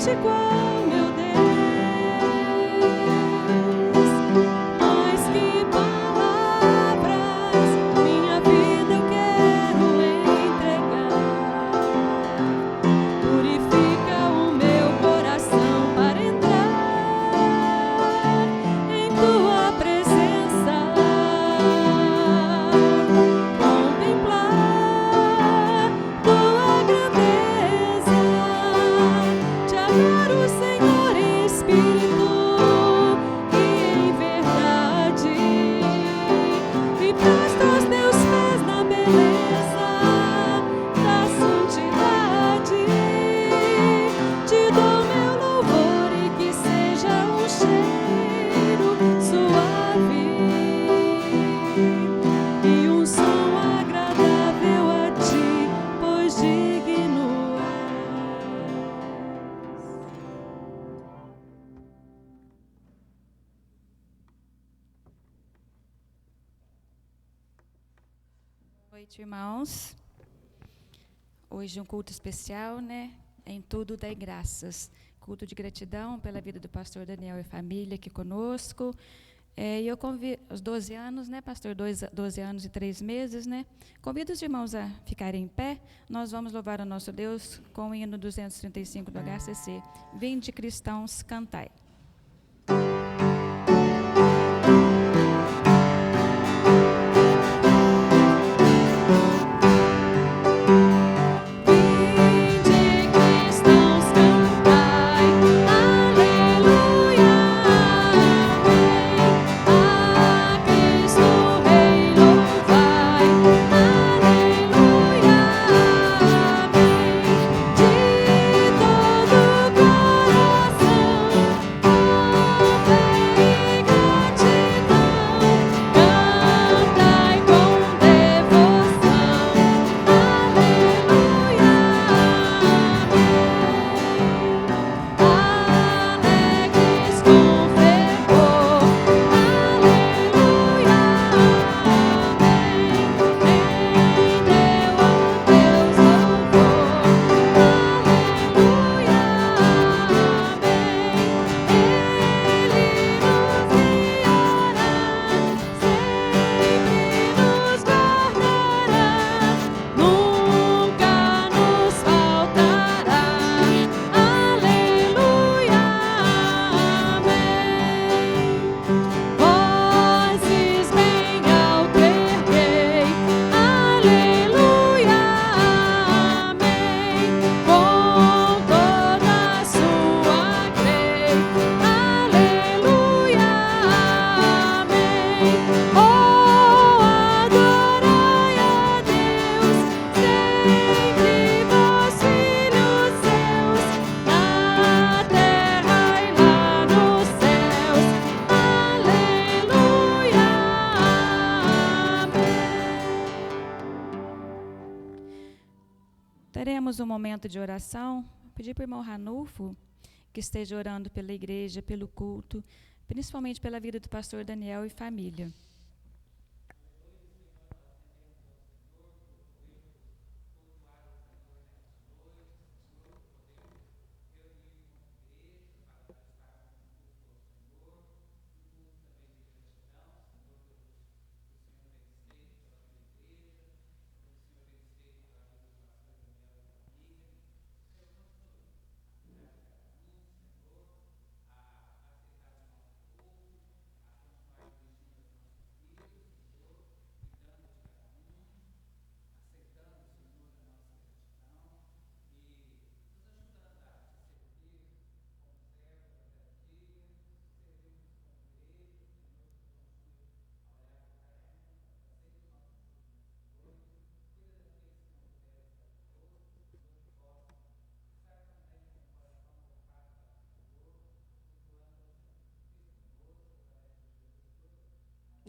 igual, meu Deus. Mais que palavras, minha vida eu quero entregar. Purifica o meu coração para entrar em tua presença, contemplar tua grandeza, te adoro, Senhor Espírito, e em verdade me prosto aos teus pés na beleza da santidade. Te dou meu louvor e que seja um cheiro suave e um som agradável a ti, pois digno és. Boa noite, irmãos. Hoje um culto especial, né? Em tudo dai graças. Culto de gratidão pela vida do pastor Daniel e família aqui conosco. E eu convido, os 12 anos, né, pastor? 12 anos e 3 meses, né? Convido os irmãos a ficarem em pé. Nós vamos louvar o nosso Deus com o hino 235 do HCC. Vinde, cristãos, cantai. Vinde, cristãos, cantai, aleluia, amém. A Cristo Rei louvai, aleluia, amém. De todo o coração, com fé e gratidão, cantai com devoção, aleluia, alegres com fervor, aleluia, rendeu a Deus louvor, aleluia, Ele nos guiará, sempre nos guardará, nunca nos faltará, aleluia, amém. Vozes bem alto erguei, aleluia, amém. Com toda a sua grei, aleluia, amém. Oh, adorai a Deus, sempre vós, filhos seus, na terra e lá nos céus, aleluia, amém. Teremos um momento de oração. Pedir para o irmão Ranulfo que esteja orando pela igreja, pelo culto, principalmente pela vida do pastor Daniel e família.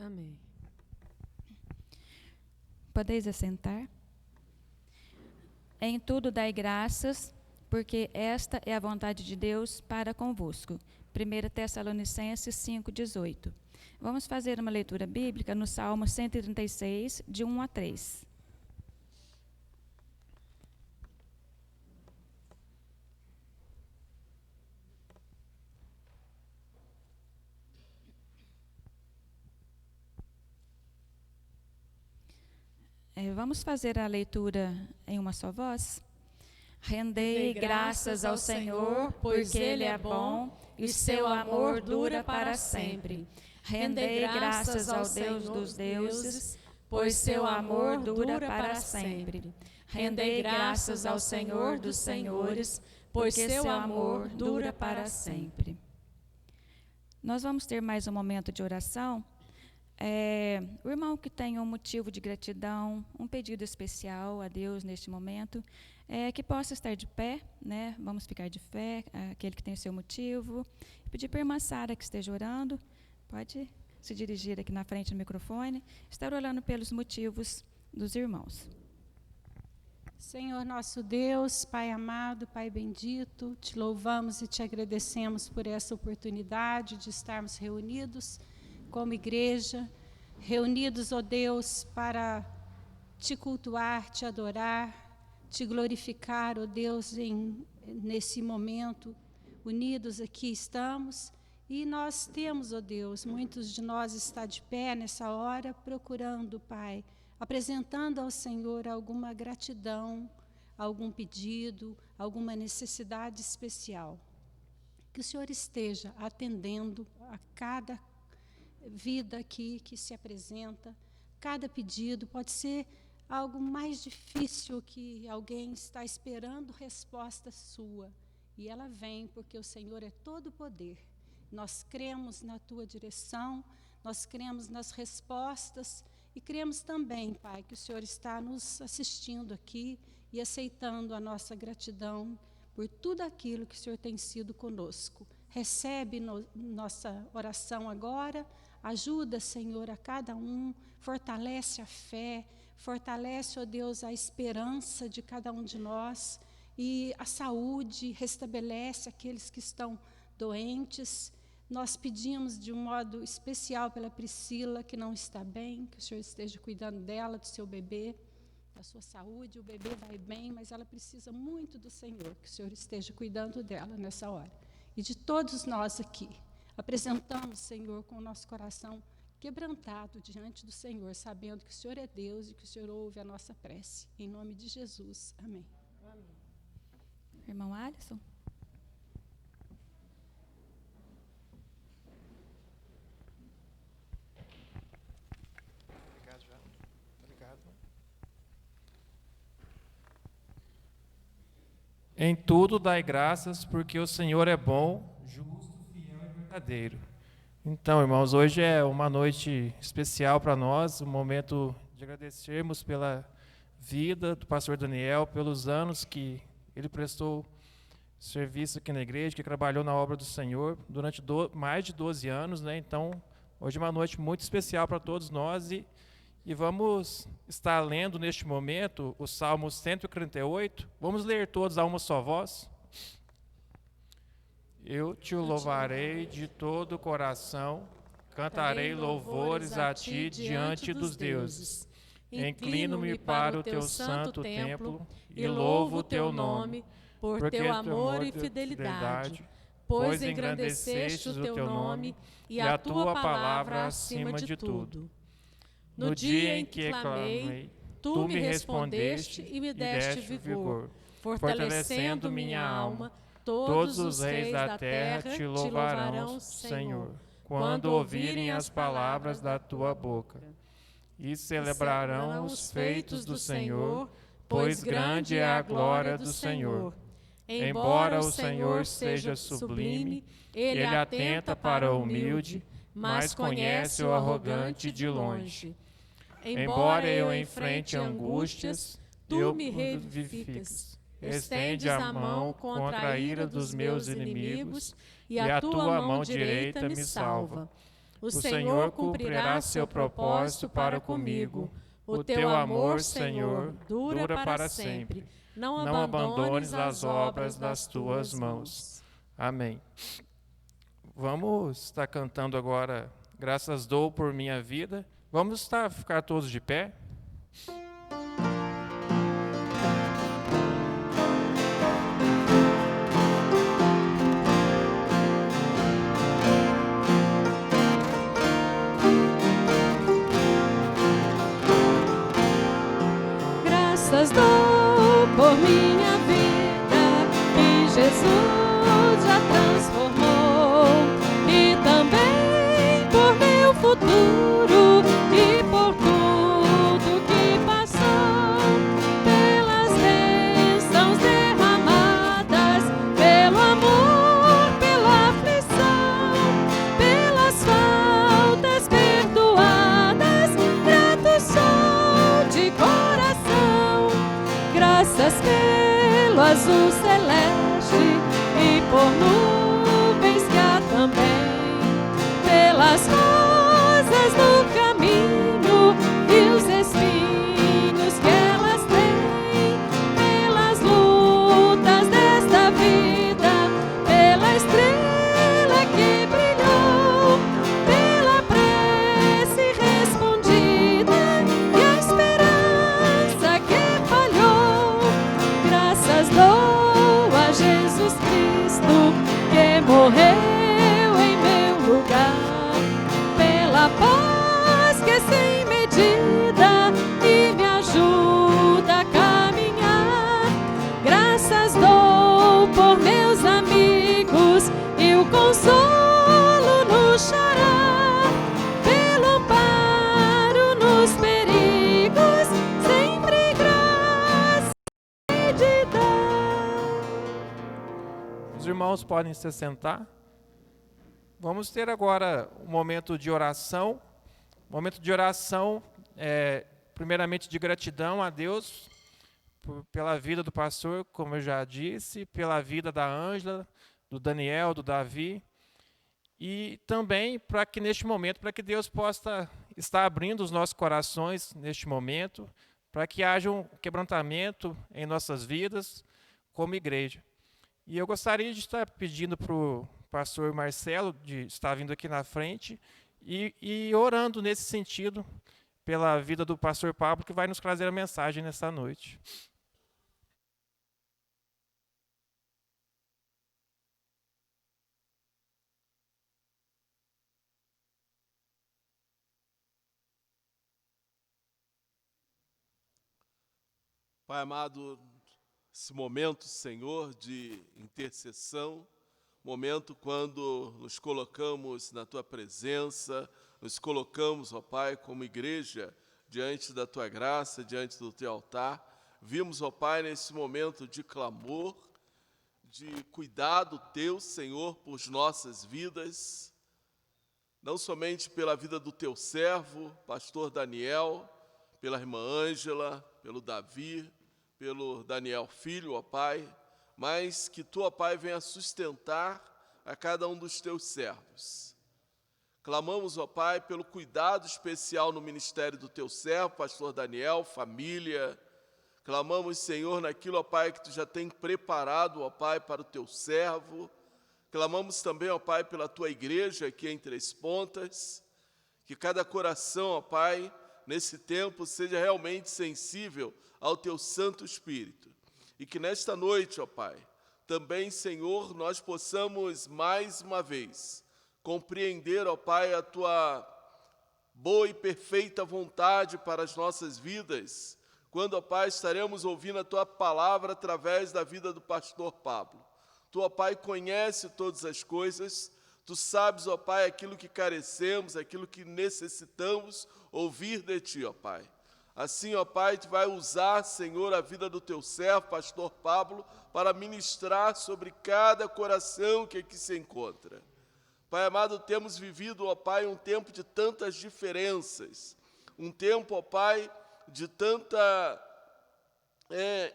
Amém. Podeis assentar. Em tudo dai graças, porque esta é a vontade de Deus para convosco. 1 Tessalonicenses 5:18. Vamos fazer uma leitura bíblica no Salmo 136, de 1 a 3. Vamos fazer a leitura em uma só voz? Rendei graças ao Senhor, pois Ele é bom e seu amor dura para sempre. Rendei graças ao Deus dos deuses, pois seu amor dura para sempre. Rendei graças ao Senhor dos senhores, pois seu amor dura para sempre. Nós vamos ter mais um momento de oração. O irmão que tem um motivo de gratidão, um pedido especial a Deus neste momento, que possa estar de pé, né? Vamos ficar de pé, aquele que tem o seu motivo. Pedir para a irmã Sara que esteja orando, pode se dirigir aqui na frente do microfone, estar orando pelos motivos dos irmãos. Senhor nosso Deus, Pai amado, Pai bendito, te louvamos e te agradecemos por essa oportunidade de estarmos reunidos como igreja, reunidos, ó Deus, para te cultuar, te adorar, te glorificar, ó Deus, nesse momento, unidos aqui estamos, e nós temos, ó Deus, muitos de nós está de pé nessa hora, procurando, Pai, apresentando ao Senhor alguma gratidão, algum pedido, alguma necessidade especial. Que o Senhor esteja atendendo a cada vida aqui que se apresenta, cada pedido. Pode ser algo mais difícil que alguém está esperando resposta sua, e ela vem porque o Senhor é todo poder. Nós cremos na tua direção, nós cremos nas respostas e cremos também, Pai, que o Senhor está nos assistindo aqui e aceitando a nossa gratidão por tudo aquilo que o Senhor tem sido conosco. Recebe nossa oração agora, ajuda, Senhor, a cada um, fortalece a fé, fortalece, ó Deus, a esperança de cada um de nós e a saúde, restabelece aqueles que estão doentes. Nós pedimos de um modo especial pela Priscila, que não está bem, que o Senhor esteja cuidando dela, do seu bebê, da sua saúde. O bebê vai bem, mas ela precisa muito do Senhor, que o Senhor esteja cuidando dela nessa hora. E de todos nós aqui, apresentamos, Senhor, com o nosso coração quebrantado diante do Senhor, sabendo que o Senhor é Deus e que o Senhor ouve a nossa prece. Em nome de Jesus. Amém. Amém. Irmão Alisson. Em tudo dai graças, porque o Senhor é bom, justo, fiel e verdadeiro. Então, irmãos, hoje é uma noite especial para nós, um momento de agradecermos pela vida do pastor Daniel, pelos anos que ele prestou serviço aqui na igreja, que trabalhou na obra do Senhor durante mais de 12 anos, né? Então, hoje é uma noite muito especial para todos nós e vamos estar lendo neste momento o Salmo 148. Vamos ler todos a uma só voz. Eu te louvarei de todo o coração, cantarei louvores a ti diante dos deuses. Inclino-me para o teu santo templo e louvo o teu nome, por teu amor e fidelidade, pois engrandeceste o teu nome e a tua palavra acima de tudo. No dia em que clamei, tu me respondeste e me deste vigor, fortalecendo minha alma. Todos os reis da terra te louvarão, Senhor, quando ouvirem as palavras da tua boca. E celebrarão os feitos do Senhor, pois grande é a glória do Senhor. Embora o Senhor seja sublime, ele atenta para o humilde, mas conhece o arrogante de longe. Embora eu enfrente angústias, tu me revivificas. Estendes a mão contra a ira dos meus inimigos, e a tua mão direita me salva. O Senhor cumprirá seu propósito para comigo. O teu amor, Senhor, dura para sempre. Não abandones as obras das tuas mãos. Amém. Vamos estar cantando agora Graças Dou por Minha Vida. Vamos ficar todos de pé. azul celeste e por nuvens que há também, pelas rosas do caminho e os espinhos que elas têm, pelas lutas desta vida, pela estrela que brilhou, pela prece respondida e a esperança que falhou. Graças dou a Jesus Cristo que morreu em meu lugar, pela paz que é sem medida e me ajuda a caminhar. Graças dou por meus amigos e o consolo no chorar, pelo amparo nos perigos, sempre graça e de dar. Os irmãos podem se sentar. Vamos ter agora um momento de oração. Momento de oração, primeiramente de gratidão a Deus pela vida do pastor, como eu já disse, pela vida da Ângela, do Daniel, do Davi. E também para que neste momento, para que Deus possa estar abrindo os nossos corações neste momento, para que haja um quebrantamento em nossas vidas como igreja. E eu gostaria de estar pedindo para o pastor Marcelo de estar vindo aqui na frente e orando nesse sentido pela vida do pastor Pablo, que vai nos trazer a mensagem nessa noite. Pai amado, esse momento, Senhor, de intercessão, momento quando nos colocamos na Tua presença, nos colocamos, ó Pai, como igreja, diante da Tua graça, diante do Teu altar. Vimos, ó Pai, nesse momento de clamor, de cuidado Teu, Senhor, por nossas vidas, não somente pela vida do Teu servo, pastor Daniel, pela irmã Ângela, pelo Davi, pelo Daniel filho, ó Pai, mas que Tu, ó Pai, venha sustentar a cada um dos Teus servos. Clamamos, ó Pai, pelo cuidado especial no ministério do Teu servo, pastor Daniel, família. Clamamos, Senhor, naquilo, ó Pai, que Tu já tem preparado, ó Pai, para o Teu servo. Clamamos também, ó Pai, pela Tua igreja aqui em Três Pontas, que cada coração, ó Pai, nesse tempo seja realmente sensível ao Teu Santo Espírito. E que nesta noite, ó Pai, também, Senhor, nós possamos mais uma vez compreender, ó Pai, a Tua boa e perfeita vontade para as nossas vidas, quando, ó Pai, estaremos ouvindo a Tua palavra através da vida do pastor Pablo. Tu, ó Pai, conhece todas as coisas, Tu sabes, ó Pai, aquilo que carecemos, aquilo que necessitamos ouvir de Ti, ó Pai. Assim, ó Pai, Tu vai usar, Senhor, a vida do Teu servo, pastor Pablo, para ministrar sobre cada coração que aqui se encontra. Pai amado, temos vivido, ó Pai, um tempo de tantas diferenças, um tempo, ó Pai, de tanta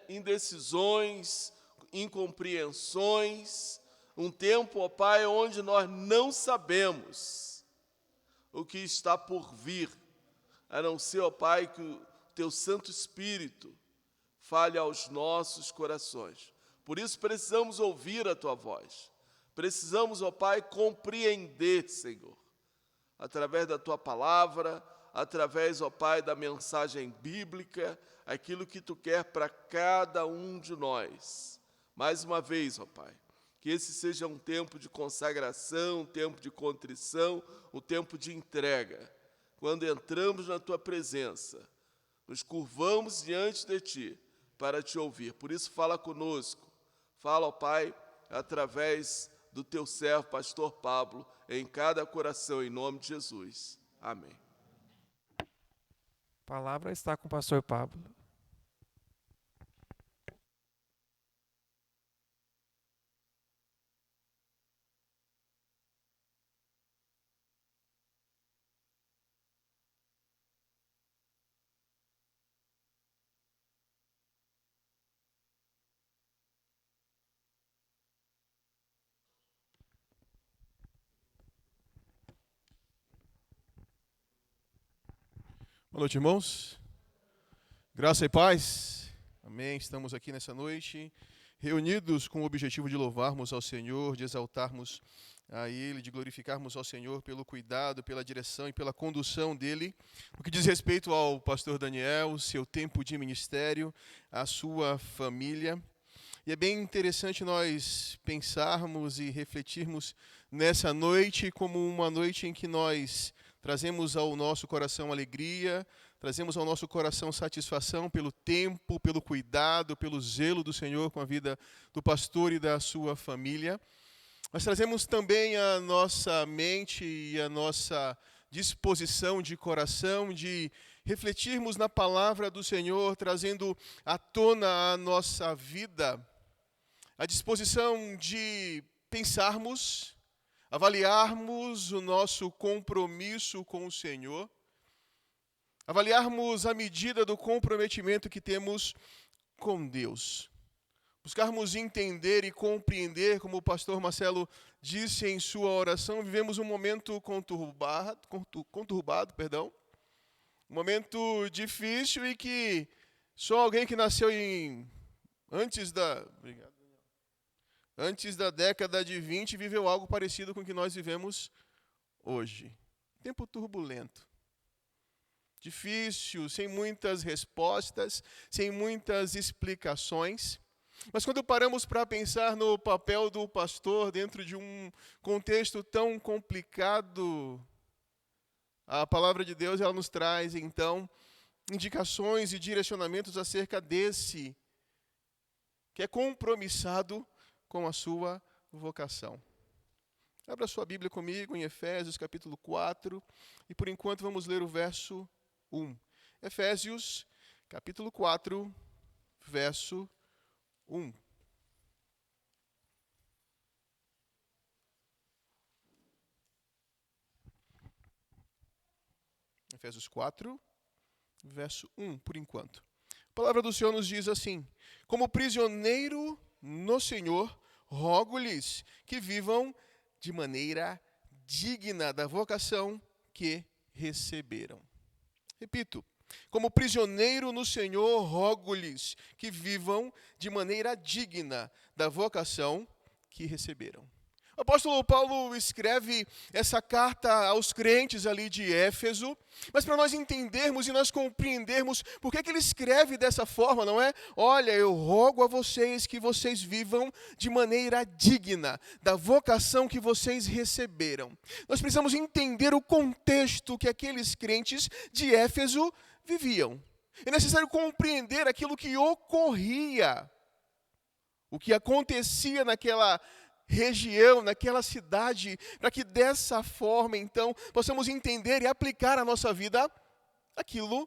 indecisões, incompreensões, um tempo, ó Pai, onde nós não sabemos o que está por vir, a não ser, ó Pai, que o Teu Santo Espírito fale aos nossos corações. Por isso precisamos ouvir a Tua voz. Precisamos, ó Pai, compreender, Senhor, através da Tua palavra, através, ó Pai, da mensagem bíblica, aquilo que Tu quer para cada um de nós. Mais uma vez, ó Pai, que esse seja um tempo de consagração, um tempo de contrição, um tempo de entrega. Quando entramos na Tua presença, nos curvamos diante de Ti para Te ouvir. Por isso, fala conosco. Fala, ó Pai, através do Teu servo, pastor Pablo, em cada coração, em nome de Jesus. Amém. A palavra está com o pastor Pablo. Boa noite, irmãos. Graça e paz. Amém. Estamos aqui nessa noite, reunidos com o objetivo de louvarmos ao Senhor, de exaltarmos a Ele, de glorificarmos ao Senhor pelo cuidado, pela direção e pela condução dEle. No que diz respeito ao pastor Daniel, seu tempo de ministério, a sua família. E é bem interessante nós pensarmos e refletirmos nessa noite como uma noite em que nós trazemos ao nosso coração alegria, trazemos ao nosso coração satisfação pelo tempo, pelo cuidado, pelo zelo do Senhor com a vida do pastor e da sua família. Nós trazemos também a nossa mente e a nossa disposição de coração de refletirmos na palavra do Senhor, trazendo à tona a nossa vida, a disposição de pensarmos, avaliarmos o nosso compromisso com o Senhor, avaliarmos a medida do comprometimento que temos com Deus. Buscarmos entender e compreender, como o pastor Marcelo disse em sua oração, vivemos um momento conturbado, um momento difícil e que só alguém que nasceu antes da década de 20 viveu algo parecido com o que nós vivemos hoje. Tempo turbulento, difícil, sem muitas respostas, sem muitas explicações. Mas quando paramos para pensar no papel do pastor dentro de um contexto tão complicado, a palavra de Deus ela nos traz, então, indicações e direcionamentos acerca desse que é compromissado com a sua vocação. Abra sua Bíblia comigo em Efésios capítulo 4, e por enquanto vamos ler o verso 1. Efésios capítulo 4, verso 1. Efésios 4, verso 1, por enquanto. A palavra do Senhor nos diz assim: como prisioneiro no Senhor, rogo-lhes que vivam de maneira digna da vocação que receberam. Repito, como prisioneiro no Senhor, rogo-lhes que vivam de maneira digna da vocação que receberam. O apóstolo Paulo escreve essa carta aos crentes ali de Éfeso, mas para nós entendermos e nós compreendermos por que ele escreve dessa forma, não é? Olha, eu rogo a vocês que vocês vivam de maneira digna da vocação que vocês receberam. Nós precisamos entender o contexto que aqueles crentes de Éfeso viviam. É necessário compreender aquilo que ocorria, o que acontecia naquela região, naquela cidade, para que dessa forma, então, possamos entender e aplicar à nossa vida aquilo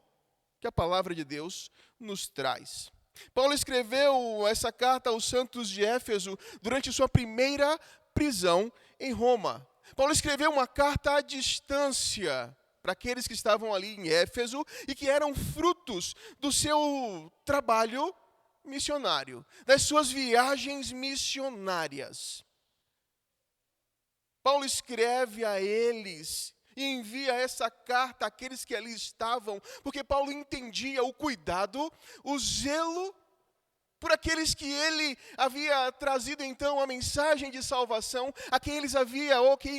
que a palavra de Deus nos traz. Paulo escreveu essa carta aos santos de Éfeso durante sua primeira prisão em Roma. Paulo escreveu uma carta à distância para aqueles que estavam ali em Éfeso e que eram frutos do seu trabalho missionário, das suas viagens missionárias. Paulo escreve a eles e envia essa carta àqueles que ali estavam, porque Paulo entendia o cuidado, o zelo por aqueles que ele havia trazido então a mensagem de salvação, a quem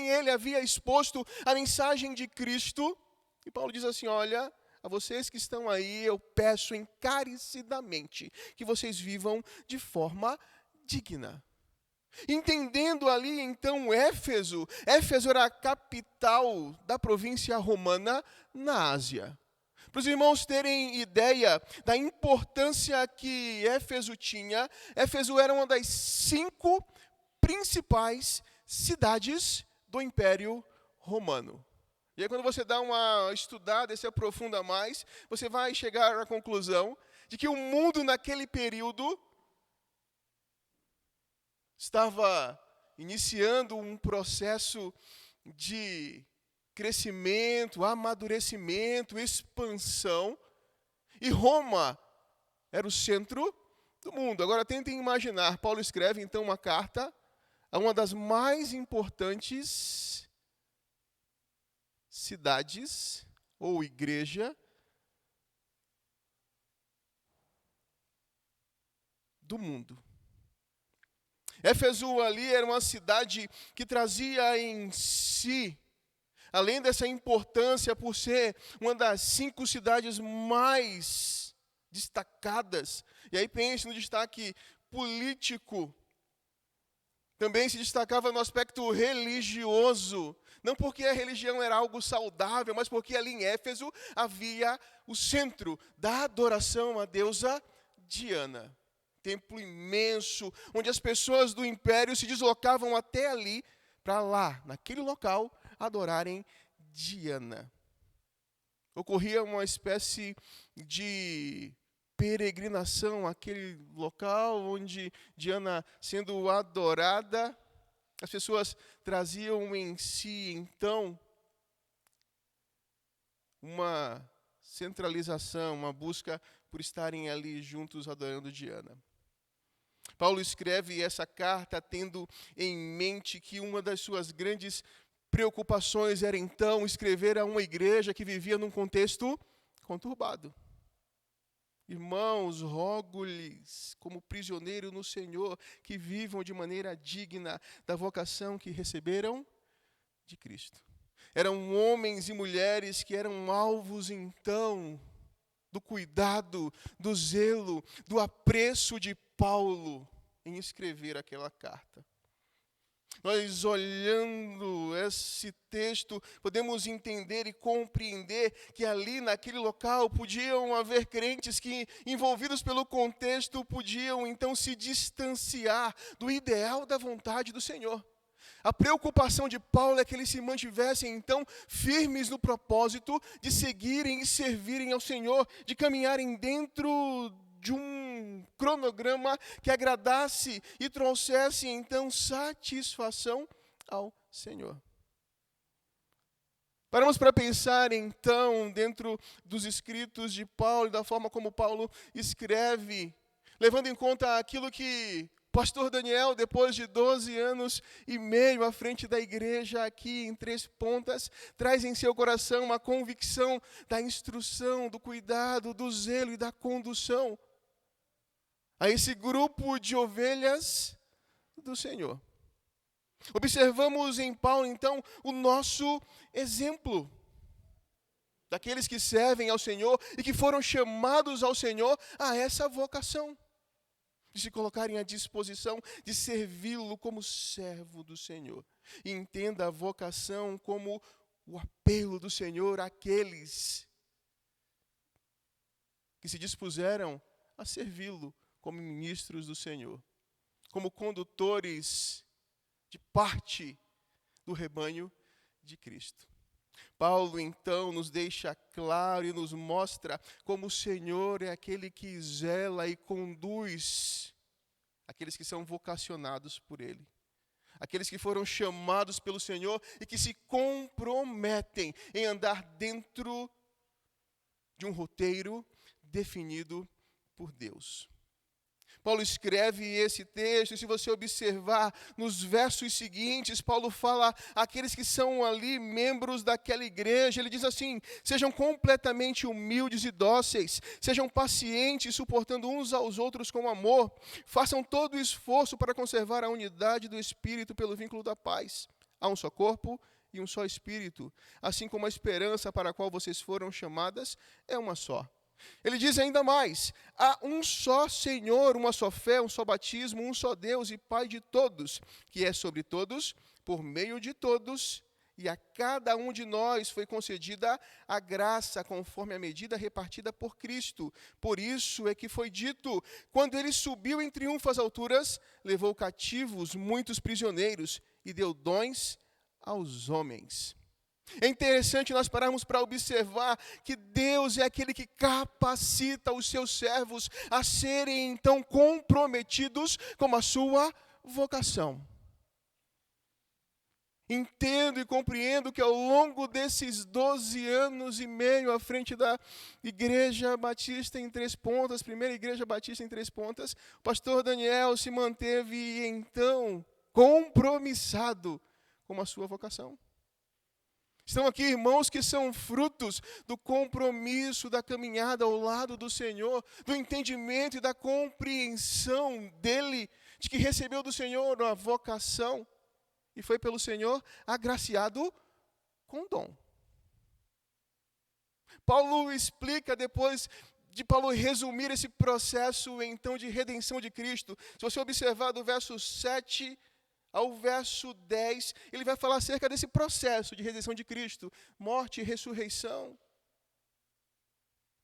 ele havia exposto a mensagem de Cristo. E Paulo diz assim: olha, a vocês que estão aí, eu peço encarecidamente que vocês vivam de forma digna. Entendendo ali, então, Éfeso era a capital da província romana na Ásia. Para os irmãos terem ideia da importância que Éfeso tinha, Éfeso era uma das 5 principais cidades do Império Romano. E aí, quando você dá uma estudada e se aprofunda mais, você vai chegar à conclusão de que o mundo naquele período estava iniciando um processo de crescimento, amadurecimento, expansão, e Roma era o centro do mundo. Agora tentem imaginar, Paulo escreve então uma carta a uma das mais importantes cidades ou igreja do mundo. Éfeso ali era uma cidade que trazia em si, além dessa importância por ser uma das 5 cidades mais destacadas, e aí pense no destaque político, também se destacava no aspecto religioso, não porque a religião era algo saudável, mas porque ali em Éfeso havia o centro da adoração à deusa Diana. Templo imenso, onde as pessoas do império se deslocavam até ali, para lá, naquele local, adorarem Diana. Ocorria uma espécie de peregrinação àquele local, onde Diana sendo adorada, as pessoas traziam em si, então, uma centralização, uma busca por estarem ali juntos adorando Diana. Paulo escreve essa carta tendo em mente que uma das suas grandes preocupações era então escrever a uma igreja que vivia num contexto conturbado. Irmãos, rogo-lhes, como prisioneiro no Senhor, que vivam de maneira digna da vocação que receberam de Cristo. Eram homens e mulheres que eram alvos então do cuidado, do zelo, do apreço de Paulo em escrever aquela carta. Nós, olhando esse texto, podemos entender e compreender que ali, naquele local, podiam haver crentes que, envolvidos pelo contexto, podiam então se distanciar do ideal da vontade do Senhor. A preocupação de Paulo é que eles se mantivessem, então, firmes no propósito de seguirem e servirem ao Senhor, de caminharem dentro de um cronograma que agradasse e trouxesse, então, satisfação ao Senhor. Paramos para pensar, então, dentro dos escritos de Paulo e da forma como Paulo escreve, levando em conta aquilo que pastor Daniel, depois de 12 anos e meio à frente da igreja aqui em Três Pontas, traz em seu coração uma convicção da instrução, do cuidado, do zelo e da condução a esse grupo de ovelhas do Senhor. Observamos em Paulo, então, o nosso exemplo daqueles que servem ao Senhor e que foram chamados ao Senhor a essa vocação, de se colocarem à disposição de servi-lo como servo do Senhor. E entenda a vocação como o apelo do Senhor àqueles que se dispuseram a servi-lo como ministros do Senhor, como condutores de parte do rebanho de Cristo. Paulo, então, nos deixa claro e nos mostra como o Senhor é aquele que zela e conduz aqueles que são vocacionados por Ele. Aqueles que foram chamados pelo Senhor e que se comprometem em andar dentro de um roteiro definido por Deus. Paulo escreve esse texto, e se você observar nos versos seguintes, Paulo fala àqueles que são ali membros daquela igreja, ele diz assim: sejam completamente humildes e dóceis, sejam pacientes, suportando uns aos outros com amor, façam todo o esforço para conservar a unidade do Espírito pelo vínculo da paz. Há um só corpo e um só Espírito, assim como a esperança para a qual vocês foram chamadas é uma só. Ele diz ainda mais: há um só Senhor, uma só fé, um só batismo, um só Deus e Pai de todos, que é sobre todos, por meio de todos, e a cada um de nós foi concedida a graça conforme a medida repartida por Cristo. Por isso é que foi dito: quando ele subiu em triunfo às alturas, levou cativos muitos prisioneiros e deu dons aos homens. É interessante nós pararmos para observar que Deus é aquele que capacita os seus servos a serem então comprometidos com a sua vocação. Entendo e compreendo que ao longo desses 12 anos e meio à frente da Igreja Batista em Três Pontas, primeira Igreja Batista em Três Pontas, o pastor Daniel se manteve então compromissado com a sua vocação. Estão aqui irmãos que são frutos do compromisso, da caminhada ao lado do Senhor, do entendimento e da compreensão dele, de que recebeu do Senhor uma vocação e foi pelo Senhor agraciado com dom. Paulo explica depois de Paulo resumir esse processo então de redenção de Cristo. Se você observar do verso 7 ao verso 10, ele vai falar acerca desse processo de redenção de Cristo, morte e ressurreição.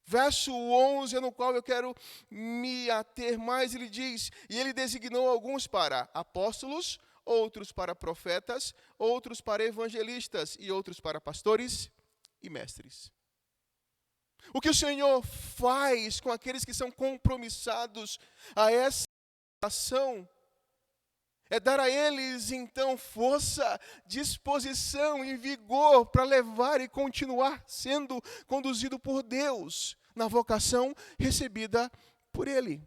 Verso 11, no qual eu quero me ater mais, ele diz: e ele designou alguns para apóstolos, outros para profetas, outros para evangelistas e outros para pastores e mestres. O que o Senhor faz com aqueles que são compromissados a essa ação é dar a eles, então, força, disposição e vigor para levar e continuar sendo conduzido por Deus na vocação recebida por Ele.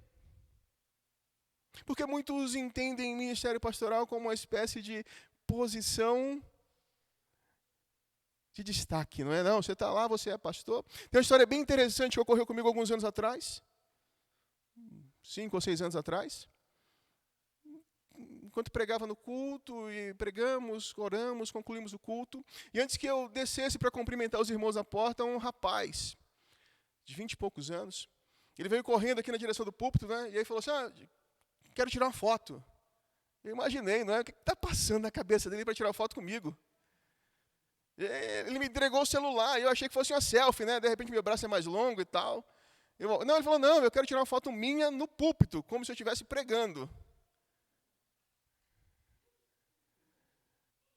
Porque muitos entendem ministério pastoral como uma espécie de posição de destaque, não é? Não, você está lá, você é pastor. Tem uma história bem interessante que ocorreu comigo alguns anos atrás, 5 ou 6 anos atrás. Enquanto pregava no culto, e pregamos, oramos, concluímos o culto, e antes que eu descesse para cumprimentar os irmãos na porta, um rapaz, de 20 e poucos anos, ele veio correndo aqui na direção do púlpito, né? E aí falou assim: quero tirar uma foto. Eu imaginei, não é? O que está passando na cabeça dele para tirar foto comigo? Ele me entregou o celular, e eu achei que fosse uma selfie, né? De repente meu braço é mais longo e tal. Ele falou: não, eu quero tirar uma foto minha no púlpito, como se eu estivesse pregando.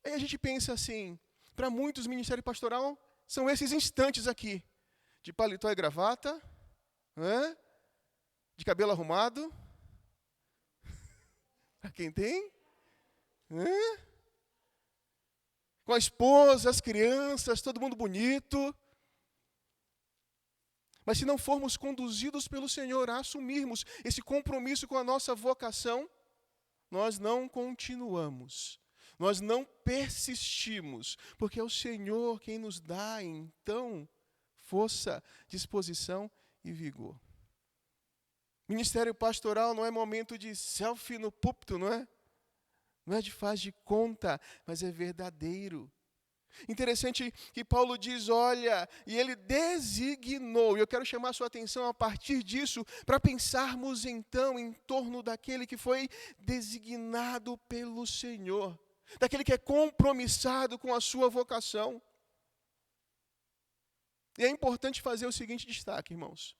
Aí a gente pensa assim, para muitos, ministério pastoral são esses instantes aqui, de paletó e gravata, né? De cabelo arrumado, para quem tem, né? Com a esposa, as crianças, todo mundo bonito. Mas se não formos conduzidos pelo Senhor a assumirmos esse compromisso com a nossa vocação, nós não continuamos. Nós não persistimos, porque é o Senhor quem nos dá, então, força, disposição e vigor. Ministério pastoral não é momento de selfie no púlpito, não é? Não é de faz de conta, mas é verdadeiro. Interessante que Paulo diz, olha, e ele designou, e eu quero chamar a sua atenção a partir disso, para pensarmos então em torno daquele que foi designado pelo Senhor, daquele que é compromissado com a sua vocação. E é importante fazer o seguinte destaque, irmãos.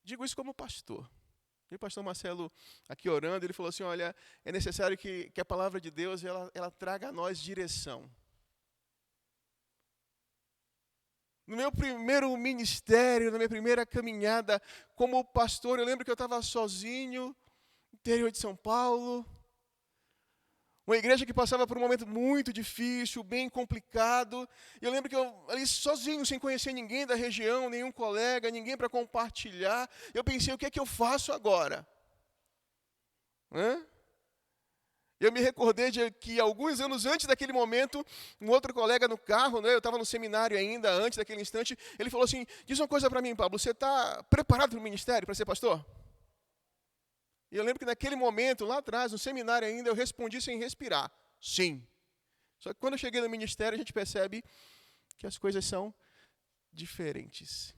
Digo isso como pastor. E o pastor Marcelo, aqui orando, ele falou assim, olha, é necessário que a palavra de Deus, ela traga a nós direção. No meu primeiro ministério, na minha primeira caminhada como pastor, eu lembro que eu estava sozinho, no interior de São Paulo, uma igreja que passava por um momento muito difícil, bem complicado. E eu lembro que eu, ali sozinho, sem conhecer ninguém da região, nenhum colega, ninguém para compartilhar, eu pensei, o que é que eu faço agora? Eu me recordei de que alguns anos antes daquele momento, um outro colega no carro, né, eu estava no seminário ainda, antes daquele instante, ele falou assim, diz uma coisa para mim, Pablo, você está preparado para o ministério, para ser pastor? E eu lembro que naquele momento, lá atrás, no seminário ainda, eu respondi sem respirar, sim. Só que quando eu cheguei no ministério, a gente percebe que as coisas são diferentes.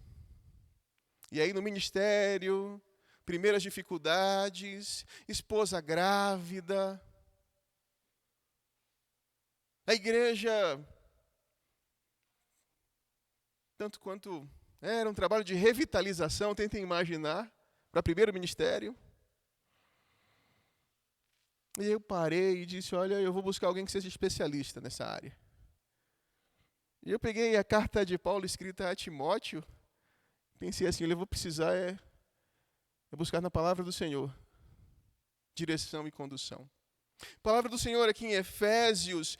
E aí no ministério, primeiras dificuldades, esposa grávida, a igreja, tanto quanto era um trabalho de revitalização, tentem imaginar, para o primeiro ministério. E eu parei e disse, olha, eu vou buscar alguém que seja especialista nessa área. E eu peguei a carta de Paulo escrita a Timóteo, pensei assim, eu vou precisar é buscar na palavra do Senhor, direção e condução. A palavra do Senhor aqui em Efésios,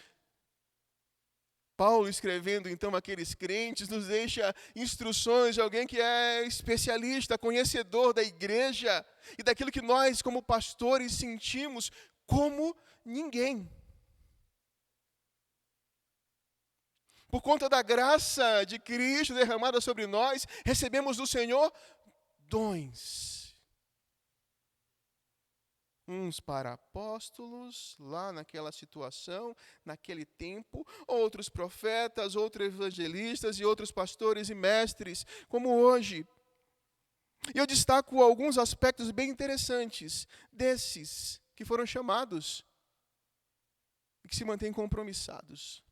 Paulo escrevendo então aqueles crentes, nos deixa instruções de alguém que é especialista, conhecedor da igreja e daquilo que nós como pastores sentimos como ninguém. Por conta da graça de Cristo derramada sobre nós, recebemos do Senhor dons. Uns para apóstolos, lá naquela situação, naquele tempo, outros profetas, outros evangelistas e outros pastores e mestres, como hoje. E eu destaco alguns aspectos bem interessantes desses que foram chamados e que se mantêm compromissados.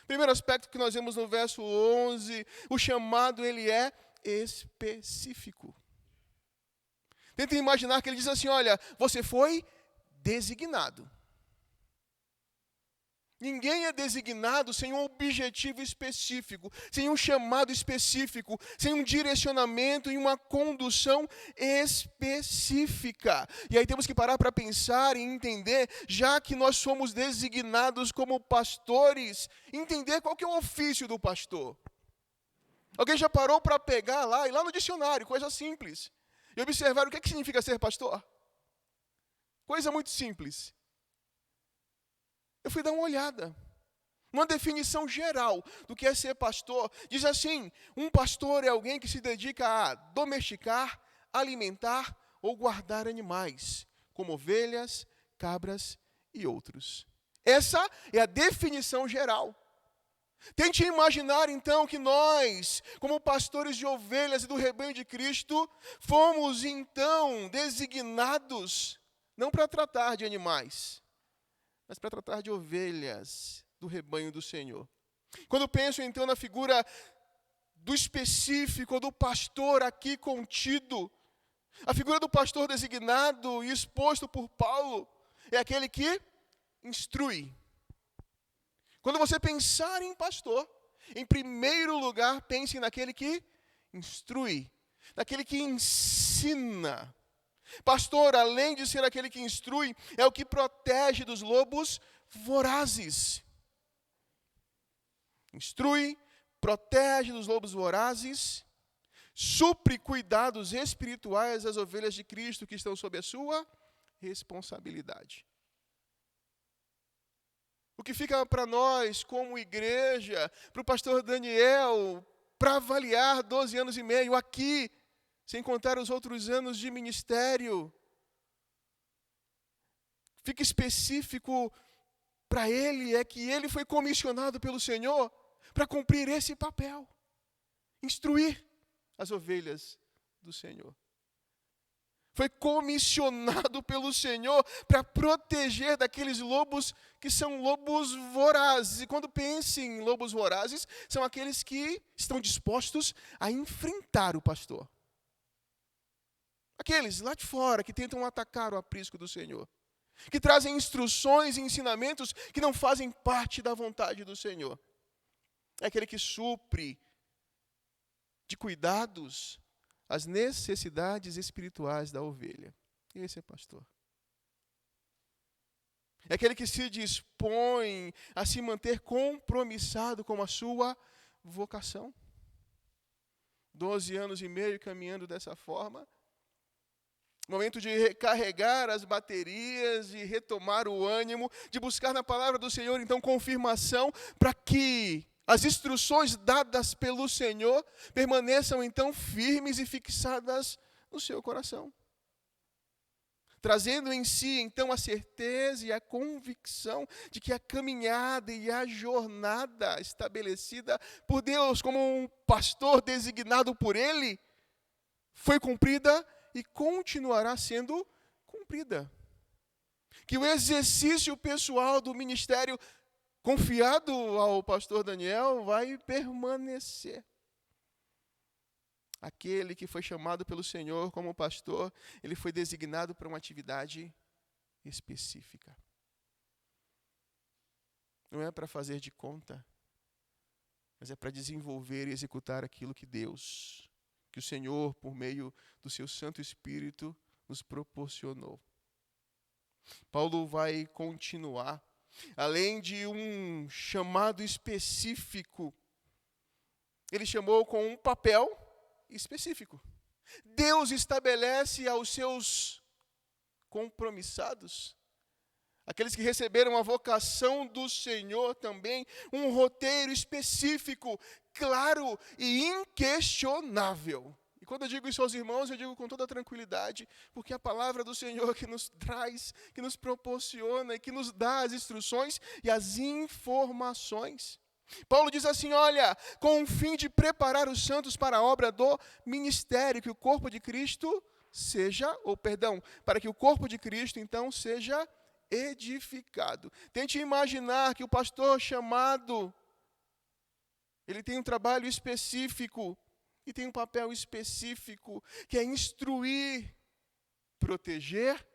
Primeiro aspecto que nós vemos no verso 11, o chamado ele é específico. Tentem imaginar que ele diz assim, olha, você foi designado. Ninguém é designado sem um objetivo específico, sem um chamado específico, sem um direcionamento e uma condução específica. E aí temos que parar para pensar e entender, já que nós somos designados como pastores, entender qual que é o ofício do pastor. Alguém já parou para pegar lá, e lá no dicionário, coisa simples, e observar o que significa ser pastor? Coisa muito simples. Eu fui dar uma olhada. Uma definição geral do que é ser pastor. Diz assim, um pastor é alguém que se dedica a domesticar, alimentar ou guardar animais, como ovelhas, cabras e outros. Essa é a definição geral. Tente imaginar então que nós, como pastores de ovelhas e do rebanho de Cristo, fomos então designados não para tratar de animais, mas para tratar de ovelhas do rebanho do Senhor. Quando penso então na figura do específico, do pastor aqui contido, a figura do pastor designado e exposto por Paulo é aquele que instrui. Quando você pensar em pastor, em primeiro lugar pense naquele que instrui, naquele que ensina. Pastor, além de ser aquele que instrui, é o que protege dos lobos vorazes. Instrui, protege dos lobos vorazes, supre cuidados espirituais às ovelhas de Cristo que estão sob a sua responsabilidade. O que fica para nós, como igreja, para o pastor Daniel, para avaliar 12 anos e meio aqui, sem contar os outros anos de ministério, fica específico para ele, é que ele foi comissionado pelo Senhor para cumprir esse papel, instruir as ovelhas do Senhor. Foi comissionado pelo Senhor para proteger daqueles lobos que são lobos vorazes. E quando pense em lobos vorazes, são aqueles que estão dispostos a enfrentar o pastor. Aqueles lá de fora que tentam atacar o aprisco do Senhor. Que trazem instruções e ensinamentos que não fazem parte da vontade do Senhor. É aquele que supre de cuidados as necessidades espirituais da ovelha. Esse é pastor. É aquele que se dispõe a se manter compromissado com a sua vocação. 12 anos e meio caminhando dessa forma. Momento de recarregar as baterias, de retomar o ânimo, de buscar na palavra do Senhor, então, confirmação para que as instruções dadas pelo Senhor permaneçam, então, firmes e fixadas no seu coração. Trazendo em si, então, a certeza e a convicção de que a caminhada e a jornada estabelecida por Deus como um pastor designado por Ele foi cumprida e continuará sendo cumprida. Que o exercício pessoal do ministério confiado ao pastor Daniel vai permanecer. Aquele que foi chamado pelo Senhor como pastor, ele foi designado para uma atividade específica. Não é para fazer de conta, mas é para desenvolver e executar aquilo que Deus, que o Senhor, por meio do seu Santo Espírito, nos proporcionou. Paulo vai continuar. Além de um chamado específico, ele chamou com um papel específico. Deus estabelece aos seus compromissados aqueles que receberam a vocação do Senhor também, um roteiro específico, claro e inquestionável. E quando eu digo isso aos irmãos, eu digo com toda tranquilidade, porque a palavra do Senhor que nos traz, que nos proporciona e que nos dá as instruções e as informações. Paulo diz assim, olha, com o fim de preparar os santos para a obra do ministério, que o corpo de Cristo para que o corpo de Cristo, então, seja edificado. Tente imaginar que o pastor chamado, ele tem um trabalho específico, e tem um papel específico, que é instruir, proteger,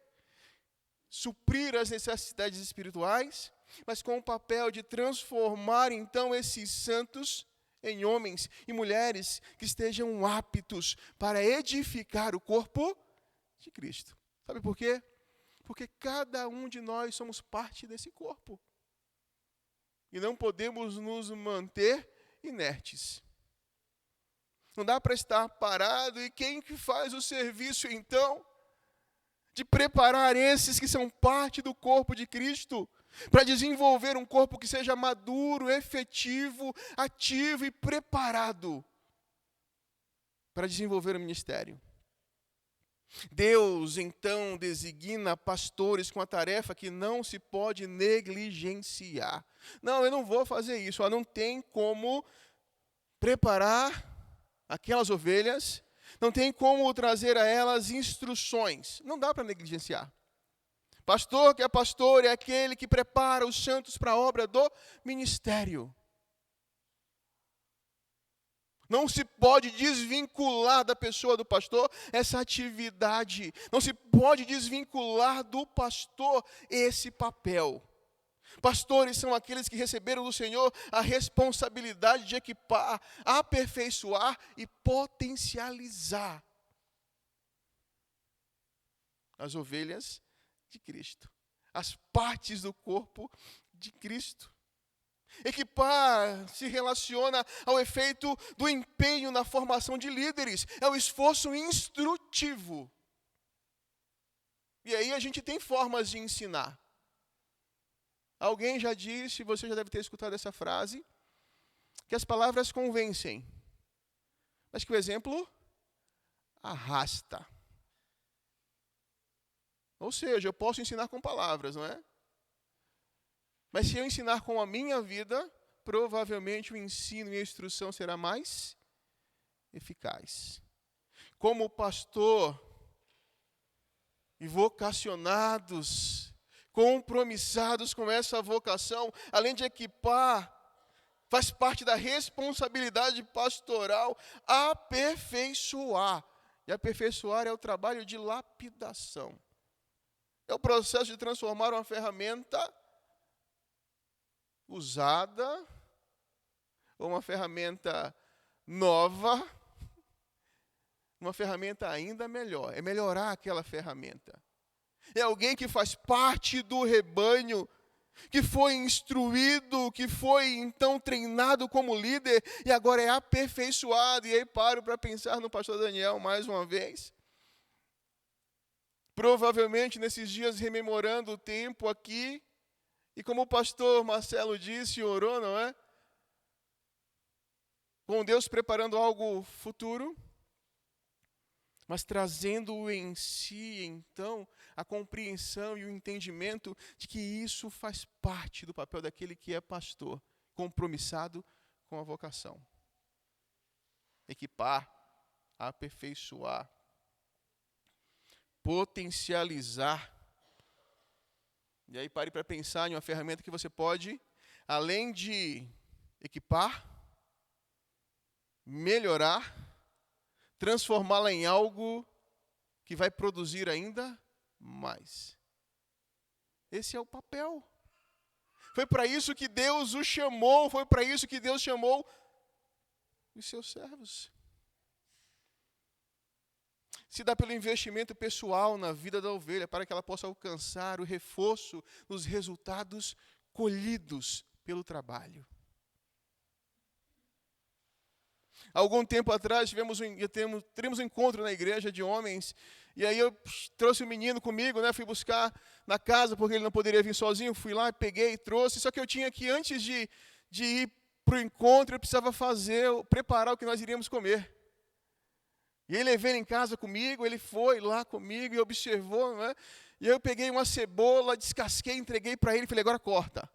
suprir as necessidades espirituais, mas com o papel de transformar, então, esses santos em homens e mulheres que estejam aptos para edificar o corpo de Cristo. Sabe por quê? Porque cada um de nós somos parte desse corpo. E não podemos nos manter inertes. Não dá para estar parado, e quem que faz o serviço, então, de preparar esses que são parte do corpo de Cristo, para desenvolver um corpo que seja maduro, efetivo, ativo e preparado para desenvolver o ministério. Deus, então, designa pastores com a tarefa que não se pode negligenciar. Não, eu não vou fazer isso, não tem como preparar aquelas ovelhas, não tem como trazer a elas instruções. Não dá para negligenciar. Pastor que é pastor é aquele que prepara os santos para a obra do ministério. Não se pode desvincular da pessoa do pastor essa atividade. Não se pode desvincular do pastor esse papel. Pastores são aqueles que receberam do Senhor a responsabilidade de equipar, aperfeiçoar e potencializar as ovelhas de Cristo, as partes do corpo de Cristo. Equipar se relaciona ao efeito do empenho na formação de líderes, é o esforço instrutivo. E aí a gente tem formas de ensinar. Alguém já disse, você já deve ter escutado essa frase, que as palavras convencem, mas que o exemplo arrasta. Ou seja, eu posso ensinar com palavras, não é? Mas se eu ensinar com a minha vida, provavelmente o ensino e a instrução será mais eficaz. Como pastor e vocacionados, compromissados com essa vocação, além de equipar, faz parte da responsabilidade pastoral aperfeiçoar. E aperfeiçoar é o trabalho de lapidação. É o processo de transformar uma ferramenta usada, ou uma ferramenta nova, uma ferramenta ainda melhor. É melhorar aquela ferramenta. É alguém que faz parte do rebanho, que foi instruído, que foi então treinado como líder, e agora é aperfeiçoado. E aí paro para pensar no pastor Daniel mais uma vez. Provavelmente nesses dias rememorando o tempo aqui, e como o pastor Marcelo disse e orou, não é? Com Deus preparando algo futuro, mas trazendo em si, então, a compreensão e o entendimento de que isso faz parte do papel daquele que é pastor, compromissado com a vocação. Equipar, aperfeiçoar, potencializar. E aí pare para pensar em uma ferramenta que você pode, além de equipar, melhorar, transformá-la em algo que vai produzir ainda mais. Esse é o papel. Foi para isso que Deus o chamou, foi para isso que Deus chamou os seus servos. Se dá pelo investimento pessoal na vida da ovelha, para que ela possa alcançar o reforço nos resultados colhidos pelo trabalho. Algum tempo atrás, tivemos um encontro na igreja de homens, e aí eu trouxe o menino comigo, né? Fui buscar na casa, porque ele não poderia vir sozinho, fui lá, peguei e trouxe, só que eu tinha que, antes de ir para o encontro, eu precisava preparar o que nós iríamos comer. E aí levei ele em casa comigo, ele foi lá comigo e observou, né? E aí eu peguei uma cebola, descasquei, entreguei para ele e falei, agora corta.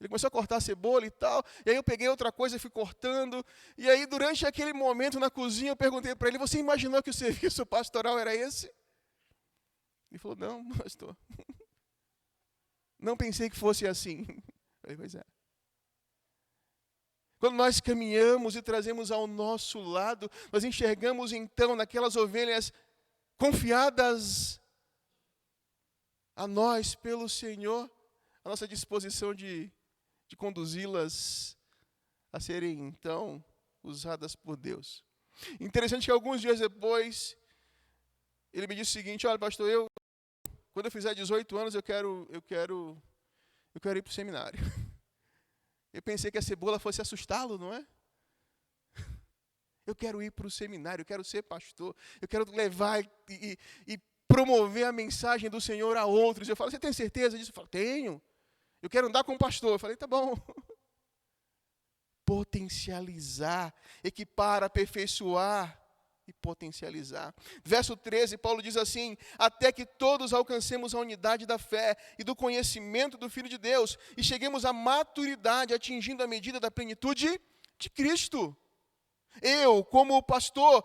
Ele começou a cortar a cebola e tal, e aí eu peguei outra coisa e fui cortando. E aí, durante aquele momento na cozinha, eu perguntei para ele, você imaginou que o serviço pastoral era esse? Ele falou, não, pastor. Não pensei que fosse assim. Eu falei, pois é. Quando nós caminhamos e trazemos ao nosso lado, nós enxergamos então naquelas ovelhas confiadas a nós pelo Senhor, a nossa disposição de conduzi-las a serem, então, usadas por Deus. Interessante que alguns dias depois, ele me disse o seguinte, olha, pastor, quando eu fizer 18 anos, eu quero ir para o seminário. Eu pensei que a cebola fosse assustá-lo, não é? Eu quero ir para o seminário, eu quero ser pastor, eu quero levar e promover a mensagem do Senhor a outros. Eu falo, você tem certeza disso? Eu falo, tenho. Eu quero andar com o pastor. Eu falei, tá bom. Potencializar, equipar, aperfeiçoar e potencializar. Verso 13, Paulo diz assim, até que todos alcancemos a unidade da fé e do conhecimento do Filho de Deus e cheguemos à maturidade, atingindo a medida da plenitude de Cristo. Eu, como pastor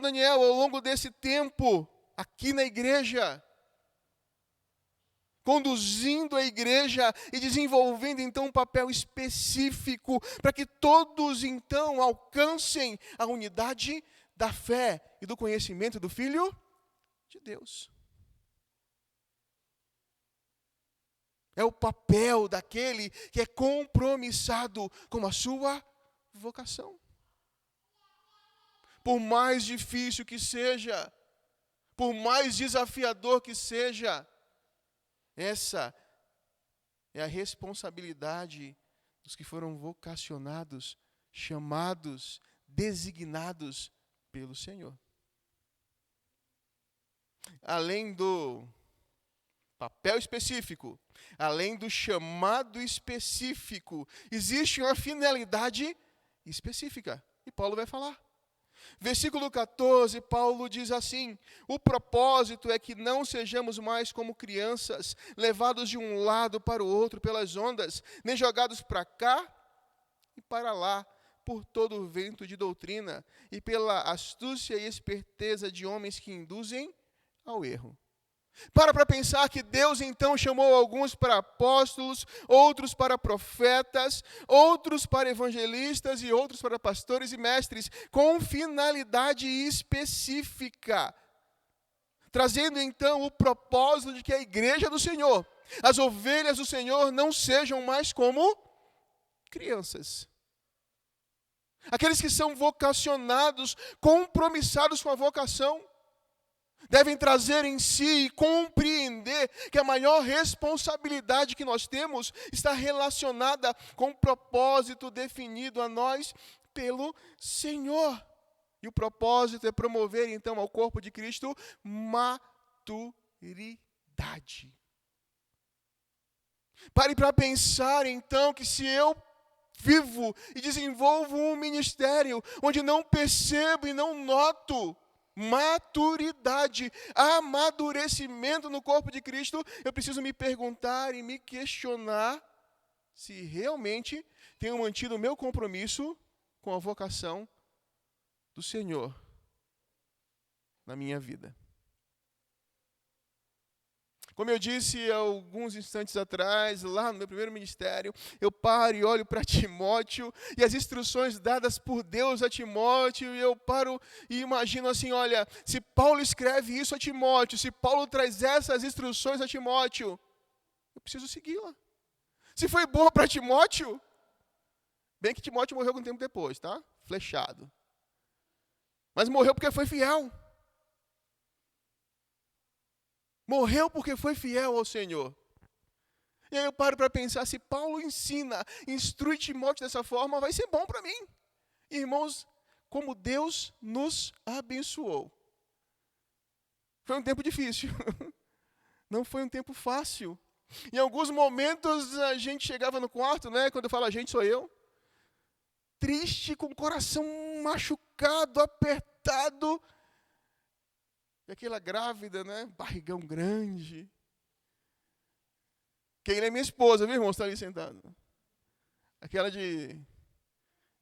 Daniel, ao longo desse tempo, aqui na igreja, conduzindo a igreja e desenvolvendo então um papel específico para que todos então alcancem a unidade da fé e do conhecimento do Filho de Deus. É o papel daquele que é compromissado com a sua vocação. Por mais difícil que seja, por mais desafiador que seja, essa é a responsabilidade dos que foram vocacionados, chamados, designados pelo Senhor. Além do papel específico, além do chamado específico, existe uma finalidade específica. E Paulo vai falar. Versículo 14, Paulo diz assim, o propósito é que não sejamos mais como crianças, levados de um lado para o outro pelas ondas, nem jogados para cá e para lá, por todo o vento de doutrina, e pela astúcia e esperteza de homens que induzem ao erro. Para pensar que Deus então chamou alguns para apóstolos, outros para profetas, outros para evangelistas e outros para pastores e mestres, com finalidade específica, trazendo então o propósito de que a igreja do Senhor, as ovelhas do Senhor não sejam mais como crianças. Aqueles que são vocacionados, compromissados com a vocação, devem trazer em si e compreender que a maior responsabilidade que nós temos está relacionada com o propósito definido a nós pelo Senhor. E o propósito é promover, então, ao corpo de Cristo maturidade. Pare para pensar, então, que se eu vivo e desenvolvo um ministério onde não percebo e não noto maturidade, amadurecimento no corpo de Cristo, eu preciso me perguntar e me questionar se realmente tenho mantido o meu compromisso com a vocação do Senhor na minha vida. Como eu disse há alguns instantes atrás, lá no meu primeiro ministério, eu paro e olho para Timóteo e as instruções dadas por Deus a Timóteo, e eu paro e imagino assim, olha, se Paulo escreve isso a Timóteo, se Paulo traz essas instruções a Timóteo, eu preciso segui-la. Se foi boa para Timóteo, bem que Timóteo morreu algum tempo depois, tá? Flechado. Mas morreu porque foi fiel. Morreu porque foi fiel ao Senhor. E aí eu paro para pensar, se Paulo instrui Timóteo dessa forma, vai ser bom para mim. Irmãos, como Deus nos abençoou. Foi um tempo difícil. Não foi um tempo fácil. Em alguns momentos a gente chegava no quarto, né? Quando eu falo a gente, sou eu. Triste, com o coração machucado, apertado. E aquela grávida, né? Barrigão grande. Quem é minha esposa, viu, irmão? Está ali sentado. Aquela de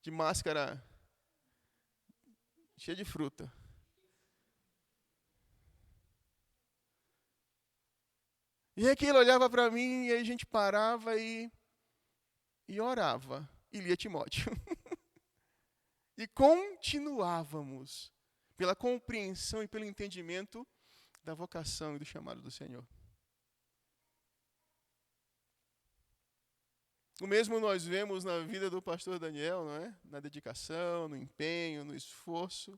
máscara cheia de fruta. E aquilo olhava para mim, e aí a gente parava e orava, e lia Timóteo. E continuávamos pela compreensão e pelo entendimento da vocação e do chamado do Senhor. O mesmo nós vemos na vida do pastor Daniel, não é? Na dedicação, no empenho, no esforço.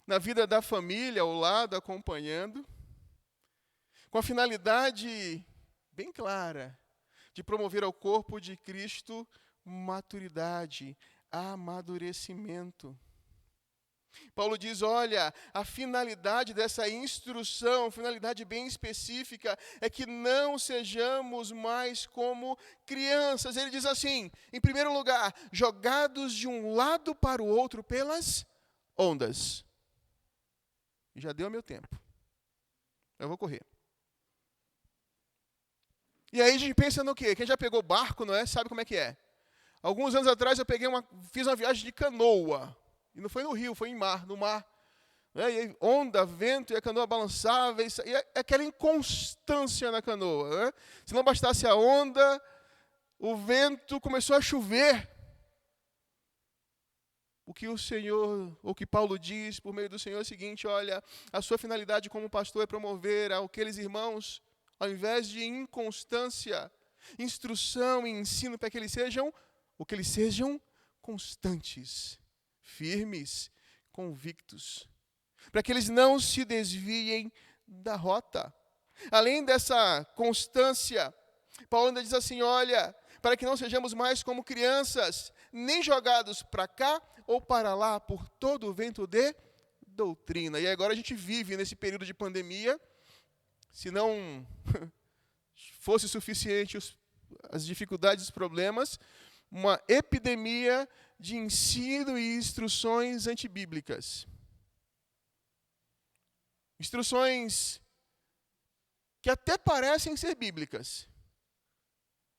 Na vida da família, ao lado, acompanhando. Com a finalidade bem clara de promover ao corpo de Cristo maturidade, amadurecimento. Paulo diz, olha, a finalidade dessa instrução, finalidade bem específica, é que não sejamos mais como crianças. Ele diz assim, em primeiro lugar, jogados de um lado para o outro pelas ondas. Já deu meu tempo. Eu vou correr. E aí a gente pensa no quê? Quem já pegou barco, não é? Sabe como é que é. Alguns anos atrás eu fiz uma viagem de canoa. E não foi no rio, foi no mar. E aí, onda, vento, e a canoa balançava. E é aquela inconstância na canoa. Né? Se não bastasse a onda, o vento começou a chover. O que Paulo diz por meio do Senhor é o seguinte, olha, a sua finalidade como pastor é promover aqueles irmãos, ao invés de inconstância, instrução e ensino para que eles sejam constantes, firmes, convictos, para que eles não se desviem da rota. Além dessa constância, Paulo ainda diz assim, olha, para que não sejamos mais como crianças, nem jogados para cá ou para lá por todo o vento de doutrina. E agora a gente vive nesse período de pandemia. Se não fosse suficiente as dificuldades e os problemas, uma epidemia de ensino e instruções antibíblicas. Instruções que até parecem ser bíblicas.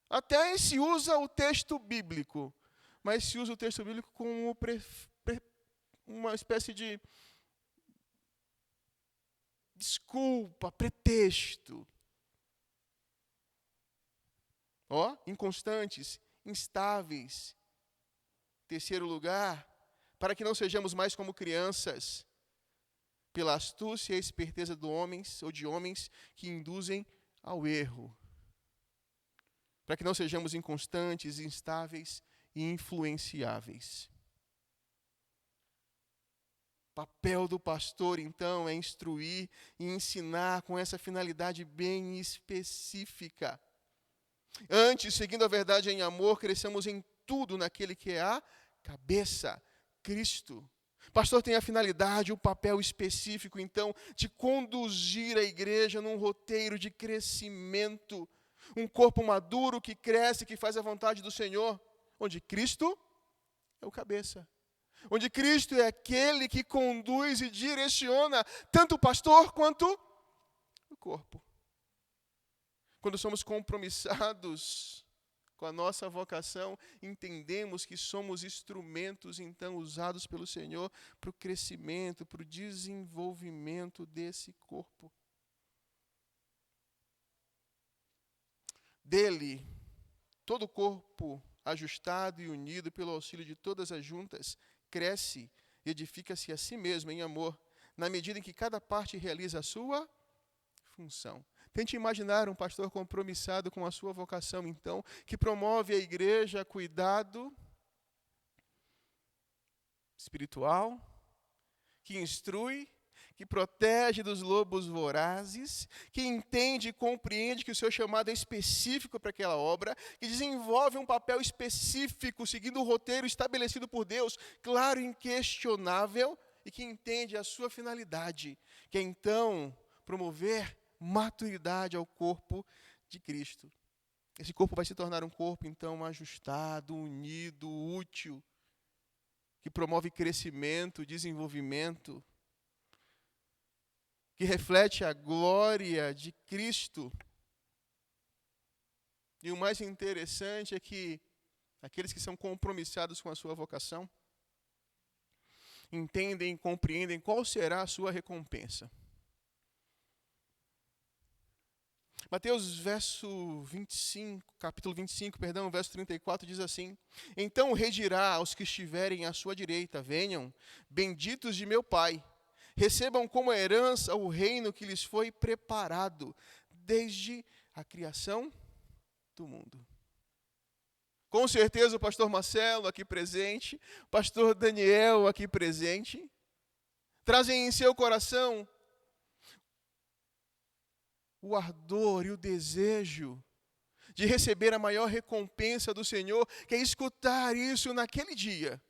Até se usa o texto bíblico, mas se usa o texto bíblico como uma espécie de desculpa, pretexto. Inconstantes, instáveis. Terceiro lugar, para que não sejamos mais como crianças, pela astúcia e esperteza de homens que induzem ao erro. Para que não sejamos inconstantes, instáveis e influenciáveis. O papel do pastor, então, é instruir e ensinar com essa finalidade bem específica. Antes, seguindo a verdade em amor, cresçamos em tudo naquele que é a cabeça, Cristo. O pastor tem a finalidade, o papel específico, então, de conduzir a igreja num roteiro de crescimento. Um corpo maduro que cresce, que faz a vontade do Senhor, onde Cristo é o cabeça. Onde Cristo é aquele que conduz e direciona tanto o pastor quanto o corpo. Quando somos compromissados com a nossa vocação, entendemos que somos instrumentos, então, usados pelo Senhor para o crescimento, para o desenvolvimento desse corpo. Dele, todo o corpo ajustado e unido pelo auxílio de todas as juntas, cresce e edifica-se a si mesmo em amor, na medida em que cada parte realiza a sua função. Tente imaginar um pastor compromissado com a sua vocação, então, que promove a igreja cuidado espiritual, que instrui, que que protege dos lobos vorazes, que entende e compreende que o seu chamado é específico para aquela obra, que desenvolve um papel específico, seguindo o roteiro estabelecido por Deus, claro e inquestionável, e que entende a sua finalidade, que é então promover maturidade ao corpo de Cristo. Esse corpo vai se tornar um corpo, então, ajustado, unido, útil, que promove crescimento, desenvolvimento, que reflete a glória de Cristo. E o mais interessante é que aqueles que são compromissados com a sua vocação entendem e compreendem qual será a sua recompensa. Mateus capítulo 25, verso 34 diz assim: Então o rei dirá aos que estiverem à sua direita: Venham, benditos de meu Pai, recebam como herança o reino que lhes foi preparado desde a criação do mundo. Com certeza o pastor Marcelo aqui presente, o pastor Daniel aqui presente, trazem em seu coração o ardor e o desejo de receber a maior recompensa do Senhor, que é escutar isso naquele dia.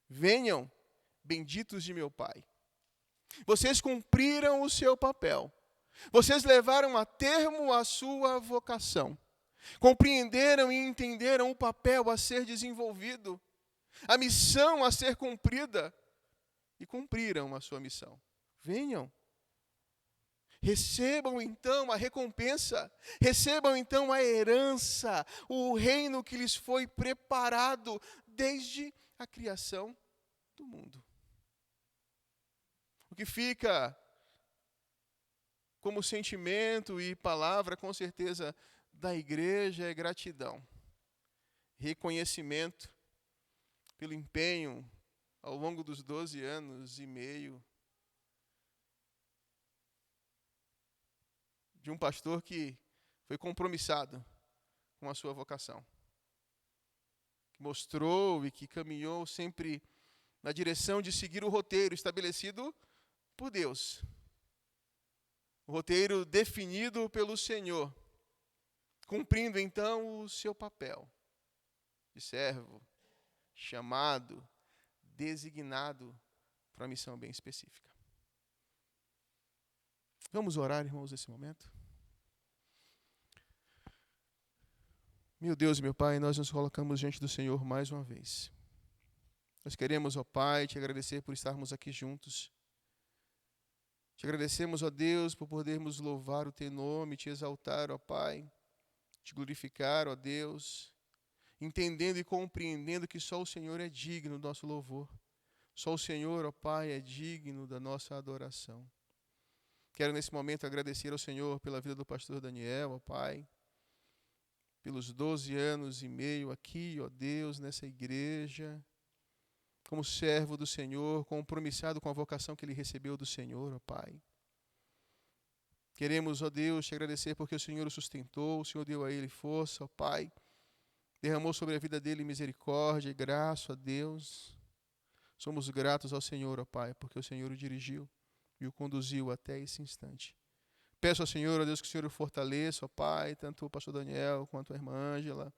Venham, benditos de meu Pai. Vocês cumpriram o seu papel. Vocês levaram a termo a sua vocação. Compreenderam e entenderam o papel a ser desenvolvido, a missão a ser cumprida, e cumpriram a sua missão. Venham. Recebam então a recompensa, recebam então a herança, o reino que lhes foi preparado desde a criação do mundo. O que fica como sentimento e palavra, com certeza, da igreja é gratidão, reconhecimento pelo empenho ao longo dos 12 anos e meio de um pastor que foi compromissado com a sua vocação, que mostrou e que caminhou sempre na direção de seguir o roteiro estabelecido por Deus, o roteiro definido pelo Senhor, cumprindo então o seu papel de servo, chamado, designado para uma missão bem específica. Vamos orar, irmãos, nesse momento? Meu Deus e meu Pai, nós nos colocamos diante do Senhor mais uma vez. Nós queremos, ó Pai, te agradecer por estarmos aqui juntos. Te agradecemos, ó Deus, por podermos louvar o Teu nome, te exaltar, ó Pai, te glorificar, ó Deus, entendendo e compreendendo que só o Senhor é digno do nosso louvor. Só o Senhor, ó Pai, é digno da nossa adoração. Quero nesse momento agradecer ao Senhor pela vida do pastor Daniel, ó Pai, pelos 12 anos e meio aqui, ó Deus, nessa igreja, como servo do Senhor, compromissado com a vocação que ele recebeu do Senhor, ó Pai. Queremos, ó Deus, te agradecer porque o Senhor o sustentou, o Senhor deu a ele força, ó Pai, derramou sobre a vida dele misericórdia e graça, ó Deus. Somos gratos ao Senhor, ó Pai, porque o Senhor o dirigiu e o conduziu até esse instante. Peço ao Senhor, ó Deus, que o Senhor o fortaleça, ó Pai, tanto o pastor Daniel quanto a irmã Ângela,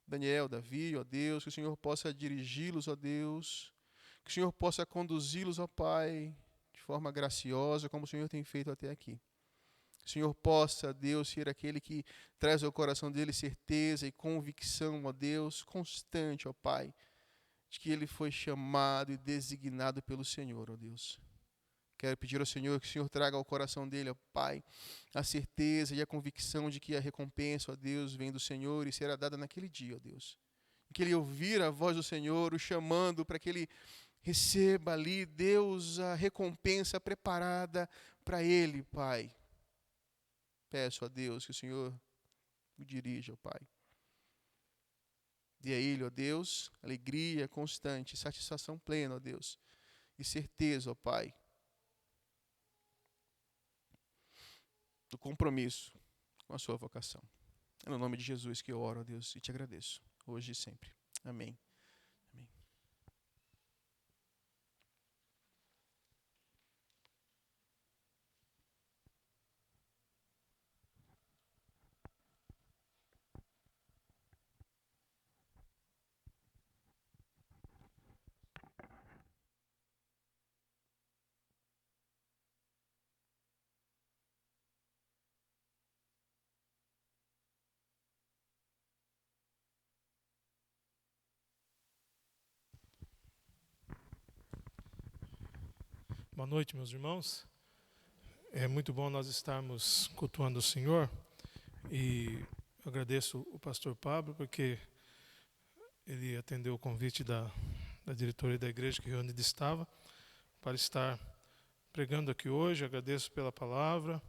Daniel, Davi, ó Deus, que o Senhor possa dirigi-los, ó Deus, que o Senhor possa conduzi-los, ó Pai, de forma graciosa, como o Senhor tem feito até aqui. Que o Senhor possa, Deus, ser aquele que traz ao coração dele certeza e convicção, ó Deus, constante, ó Pai, de que ele foi chamado e designado pelo Senhor, ó Deus. Quero pedir ao Senhor que o Senhor traga ao coração dele, ó Pai, a certeza e a convicção de que a recompensa, ó Deus, vem do Senhor e será dada naquele dia, ó Deus. Que ele ouvir a voz do Senhor, o chamando para que ele receba ali, Deus, a recompensa preparada para ele, Pai. Peço a Deus que o Senhor o dirija, ó Pai. Dê a ele, ó Deus, alegria constante, satisfação plena, ó Deus, e certeza, ó Pai, do compromisso com a sua vocação. É no nome de Jesus que eu oro, ó Deus, e te agradeço, hoje e sempre. Amém. Amém. Boa noite, meus irmãos. É muito bom nós estarmos cultuando o Senhor e eu agradeço o pastor Pablo porque ele atendeu o convite da diretoria da igreja que reunida estava para estar pregando aqui hoje. Agradeço pela palavra,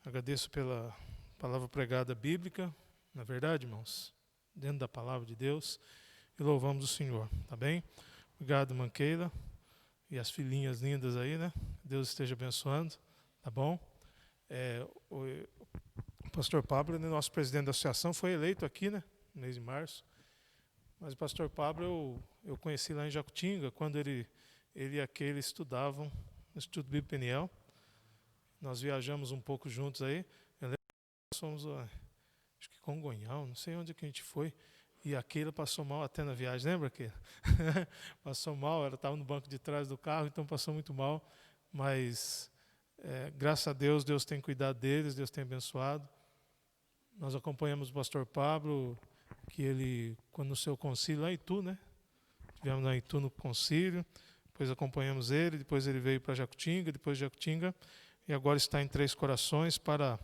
agradeço pela palavra pregada bíblica, na verdade, irmãos, dentro da palavra de Deus, e louvamos o Senhor, tá bem? Obrigado, Manqueila. E as filhinhas lindas aí, né? Deus esteja abençoando, tá bom? O pastor Pablo, nosso presidente da associação, foi eleito aqui, né? No mês de março. Mas o pastor Pablo eu conheci lá em Jacutinga, quando ele e aquele estudavam no Instituto Bíblico Peniel. Nós viajamos um pouco juntos aí. Eu lembro que nós fomos, acho que Congonhal, não sei onde que a gente foi. E a Keila passou mal até na viagem, lembra, Keila? Passou mal, ela estava no banco de trás do carro, então passou muito mal. Mas, graças a Deus, Deus tem cuidado deles, Deus tem abençoado. Nós acompanhamos o pastor Pablo, que ele, quando no seu concílio, lá em Itu, né? Tivemos lá em Itu no concílio, depois acompanhamos ele, depois ele veio para Jacutinga, depois de Jacutinga, e agora está em Três Corações para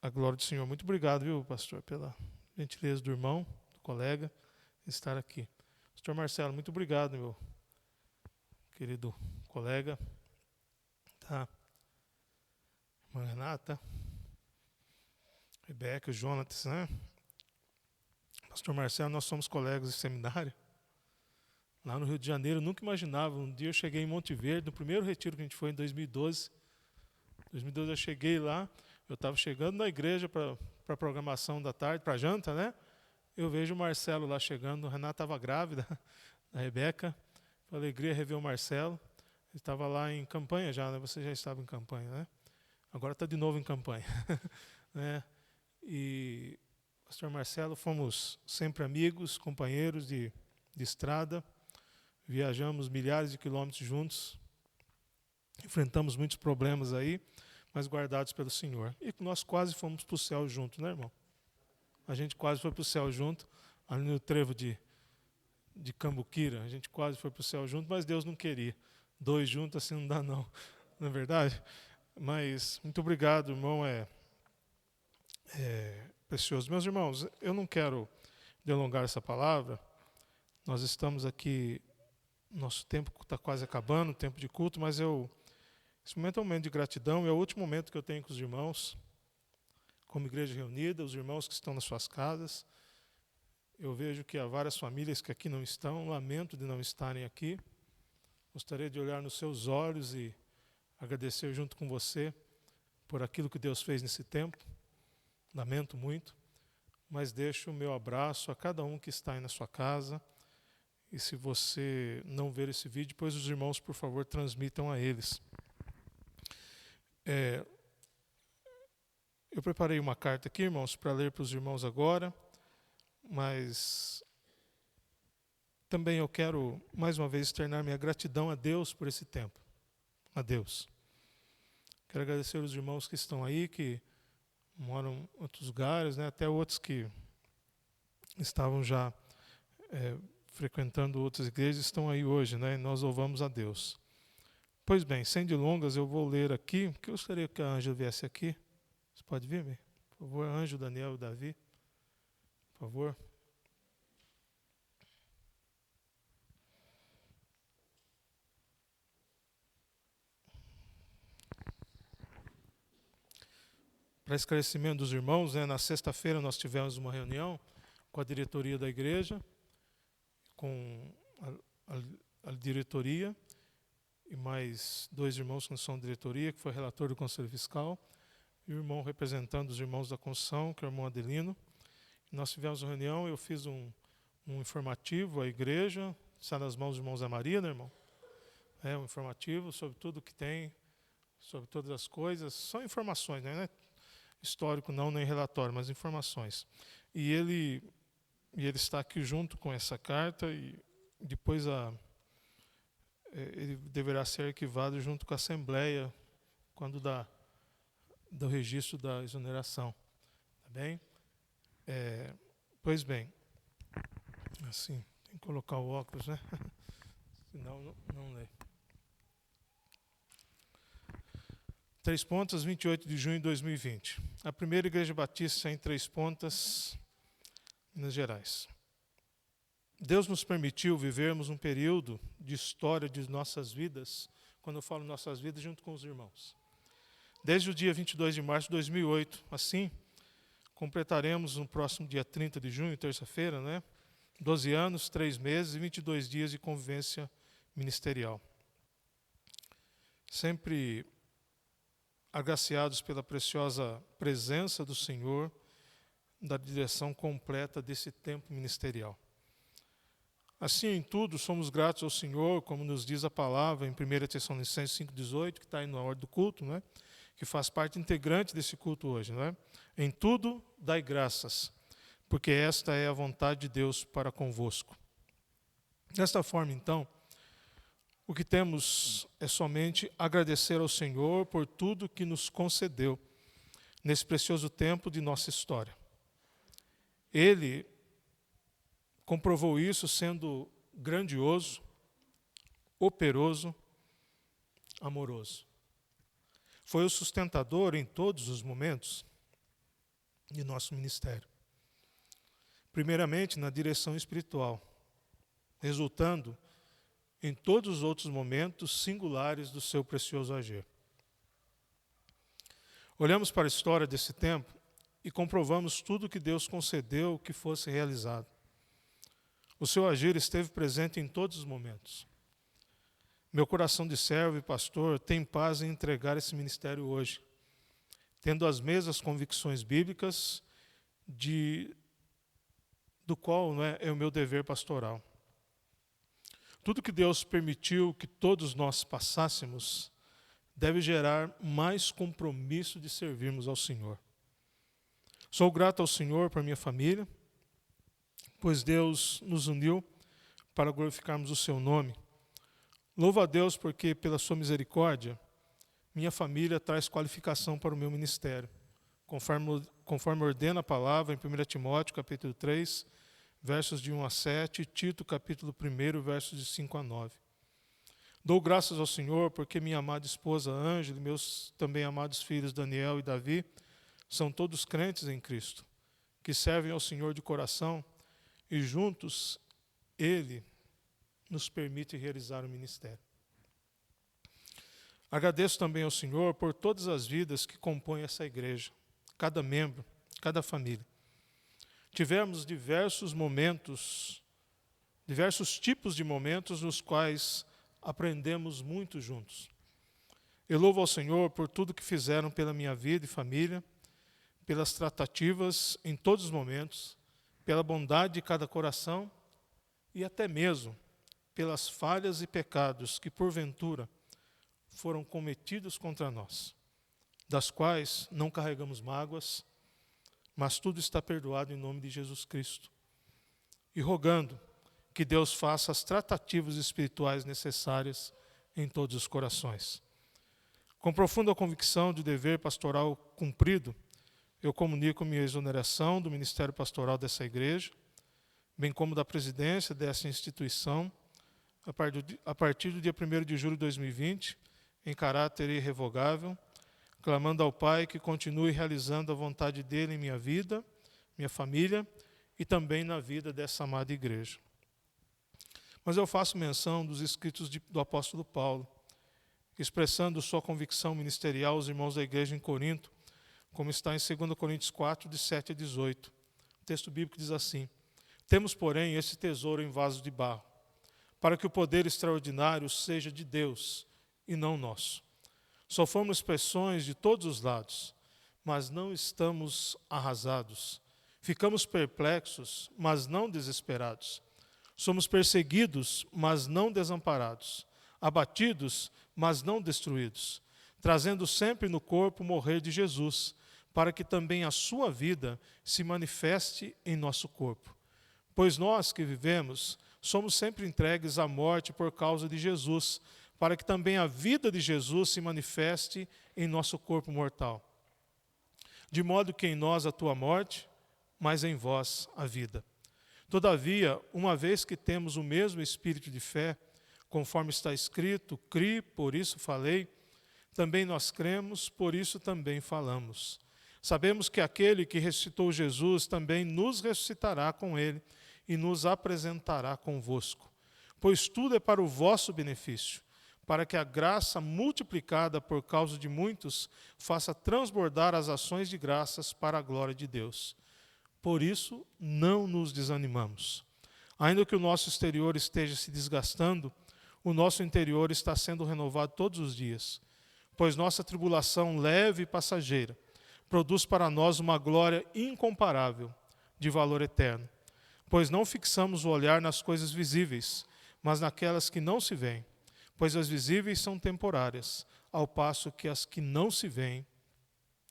a glória do Senhor. Muito obrigado, viu, pastor, pela gentileza do irmão, do colega, estar aqui. Pastor Marcelo, muito obrigado, meu querido colega. Tá? Irmã Renata, Rebeca, o Jonatas, né? Pastor Marcelo, nós somos colegas de seminário. Lá no Rio de Janeiro, eu nunca imaginava. Um dia eu cheguei em Monte Verde, no primeiro retiro que a gente foi em 2012. Em 2012 eu cheguei lá, eu estava chegando na igreja para a programação da tarde, para a janta, né? Eu vejo o Marcelo lá chegando, a Renata estava grávida, a Rebeca. Foi alegria rever o Marcelo. Ele estava lá em campanha já, né? Você já estava em campanha, né? Agora está de novo em campanha. Né? E pastor Marcelo, fomos sempre amigos, companheiros de estrada. Viajamos milhares de quilômetros juntos. Enfrentamos muitos problemas aí, mas guardados pelo Senhor. E nós quase fomos para o céu juntos, né, irmão? A gente quase foi para o céu junto, ali no trevo de Cambuquira. A gente quase foi para o céu junto, mas Deus não queria. Dois juntos assim não dá não. Não é verdade? Mas muito obrigado, irmão. É precioso. Meus irmãos, eu não quero delongar essa palavra. Nós estamos aqui, nosso tempo está quase acabando, o tempo de culto, mas esse momento é um momento de gratidão, é o último momento que eu tenho com os irmãos, como igreja reunida, os irmãos que estão nas suas casas. Eu vejo que há várias famílias que aqui não estão, lamento de não estarem aqui. Gostaria de olhar nos seus olhos e agradecer junto com você por aquilo que Deus fez nesse tempo. Lamento muito, mas deixo o meu abraço a cada um que está aí na sua casa. E se você não ver esse vídeo, depois os irmãos, por favor, transmitam a eles. Eu preparei uma carta aqui, irmãos, para ler para os irmãos agora, mas também eu quero, mais uma vez, externar minha gratidão a Deus por esse tempo. A Deus. Quero agradecer aos irmãos que estão aí, que moram em outros lugares, né, até outros que estavam já frequentando outras igrejas, estão aí hoje, né, e nós louvamos a Deus. Pois bem, sem delongas, eu vou ler aqui, que eu gostaria que a Ângela viesse aqui. Você pode vir, meu? Por favor, Ângelo, Daniel e Davi. Por favor. Para esclarecimento dos irmãos, né, na sexta-feira nós tivemos uma reunião com a diretoria da igreja, com a diretoria e mais dois irmãos que não são diretoria, que foi relator do Conselho Fiscal, e o irmão representando os irmãos da construção, que é o irmão Adelino. Nós tivemos uma reunião, eu fiz um informativo à igreja, está nas mãos dos irmãos da Maria, né, irmão? Um informativo sobre tudo que tem, sobre todas as coisas, só informações, né? Não é histórico não, nem relatório, mas informações. E ele está aqui junto com essa carta e depois ele deverá ser arquivado junto com a Assembleia quando do registro da exoneração. Tá bem? Pois bem, assim, tem que colocar o óculos, né? Senão não lê. Três Pontas, 28 de junho de 2020. A primeira igreja batista em Três Pontas, Minas Gerais. Deus nos permitiu vivermos um período de história de nossas vidas, quando eu falo nossas vidas, junto com os irmãos. Desde o dia 22 de março de 2008, assim, completaremos no próximo dia 30 de junho, terça-feira, né? 12 anos, 3 meses e 22 dias de convivência ministerial. Sempre agraciados pela preciosa presença do Senhor, da direção completa desse tempo ministerial. Assim, em tudo, somos gratos ao Senhor, como nos diz a palavra em 1 Tessalonicenses 5,18, que está aí na ordem do culto, né? Que faz parte integrante desse culto hoje. Né? Em tudo, dai graças, porque esta é a vontade de Deus para convosco. Desta forma, então, o que temos é somente agradecer ao Senhor por tudo que nos concedeu nesse precioso tempo de nossa história. Ele comprovou isso sendo grandioso, operoso, amoroso. Foi o sustentador em todos os momentos de nosso ministério. Primeiramente, na direção espiritual, resultando em todos os outros momentos singulares do seu precioso agir. Olhamos para a história desse tempo e comprovamos tudo que Deus concedeu que fosse realizado. O seu agir esteve presente em todos os momentos. Meu coração de servo e pastor tem paz em entregar esse ministério hoje, tendo as mesmas convicções bíblicas do qual, né, é o meu dever pastoral. Tudo que Deus permitiu que todos nós passássemos deve gerar mais compromisso de servirmos ao Senhor. Sou grato ao Senhor por minha família, pois Deus nos uniu para glorificarmos o seu nome. Louvo a Deus porque, pela sua misericórdia, minha família traz qualificação para o meu ministério, conforme ordena a palavra em 1 Timóteo, capítulo 3, versos de 1 a 7, e Tito, capítulo 1, versos de 5 a 9. Dou graças ao Senhor porque minha amada esposa Ângela e meus também amados filhos Daniel e Davi são todos crentes em Cristo, que servem ao Senhor de coração, e juntos Ele nos permite realizar o ministério. Agradeço também ao Senhor por todas as vidas que compõem essa igreja, cada membro, cada família. Tivemos diversos momentos, diversos tipos de momentos nos quais aprendemos muito juntos. Eu louvo ao Senhor por tudo que fizeram pela minha vida e família, pelas tratativas em todos os momentos, pela bondade de cada coração e até mesmo pelas falhas e pecados que, porventura, foram cometidos contra nós, das quais não carregamos mágoas, mas tudo está perdoado em nome de Jesus Cristo. E rogando que Deus faça as tratativas espirituais necessárias em todos os corações. Com profunda convicção de dever pastoral cumprido, eu comunico minha exoneração do ministério pastoral dessa igreja, bem como da presidência dessa instituição, a partir do dia 1º de julho de 2020, em caráter irrevogável, clamando ao Pai que continue realizando a vontade dele em minha vida, minha família e também na vida dessa amada igreja. Mas eu faço menção dos escritos do apóstolo Paulo, expressando sua convicção ministerial aos irmãos da igreja em Corinto, como está em 2 Coríntios 4, de 7 a 18. O texto bíblico diz assim: temos, porém, esse tesouro em vasos de barro, para que o poder extraordinário seja de Deus e não nosso. Sofremos pressões de todos os lados, mas não estamos arrasados. Ficamos perplexos, mas não desesperados. Somos perseguidos, mas não desamparados. Abatidos, mas não destruídos. Trazendo sempre no corpo o morrer de Jesus, para que também a sua vida se manifeste em nosso corpo. Pois nós que vivemos, somos sempre entregues à morte por causa de Jesus, para que também a vida de Jesus se manifeste em nosso corpo mortal. De modo que em nós atua a morte, mas em vós a vida. Todavia, uma vez que temos o mesmo espírito de fé, conforme está escrito, criei, por isso falei, Também nós cremos, por isso também falamos. Sabemos que aquele que ressuscitou Jesus também nos ressuscitará com ele e nos apresentará convosco. Pois tudo é para o vosso benefício, para que a graça multiplicada por causa de muitos faça transbordar as ações de graças para a glória de Deus. Por isso, não nos desanimamos. Ainda que o nosso exterior esteja se desgastando, o nosso interior está sendo renovado todos os dias, pois nossa tribulação leve e passageira produz para nós uma glória incomparável, de valor eterno. Pois não fixamos o olhar nas coisas visíveis, mas naquelas que não se veem, pois as visíveis são temporárias, ao passo que as que não se veem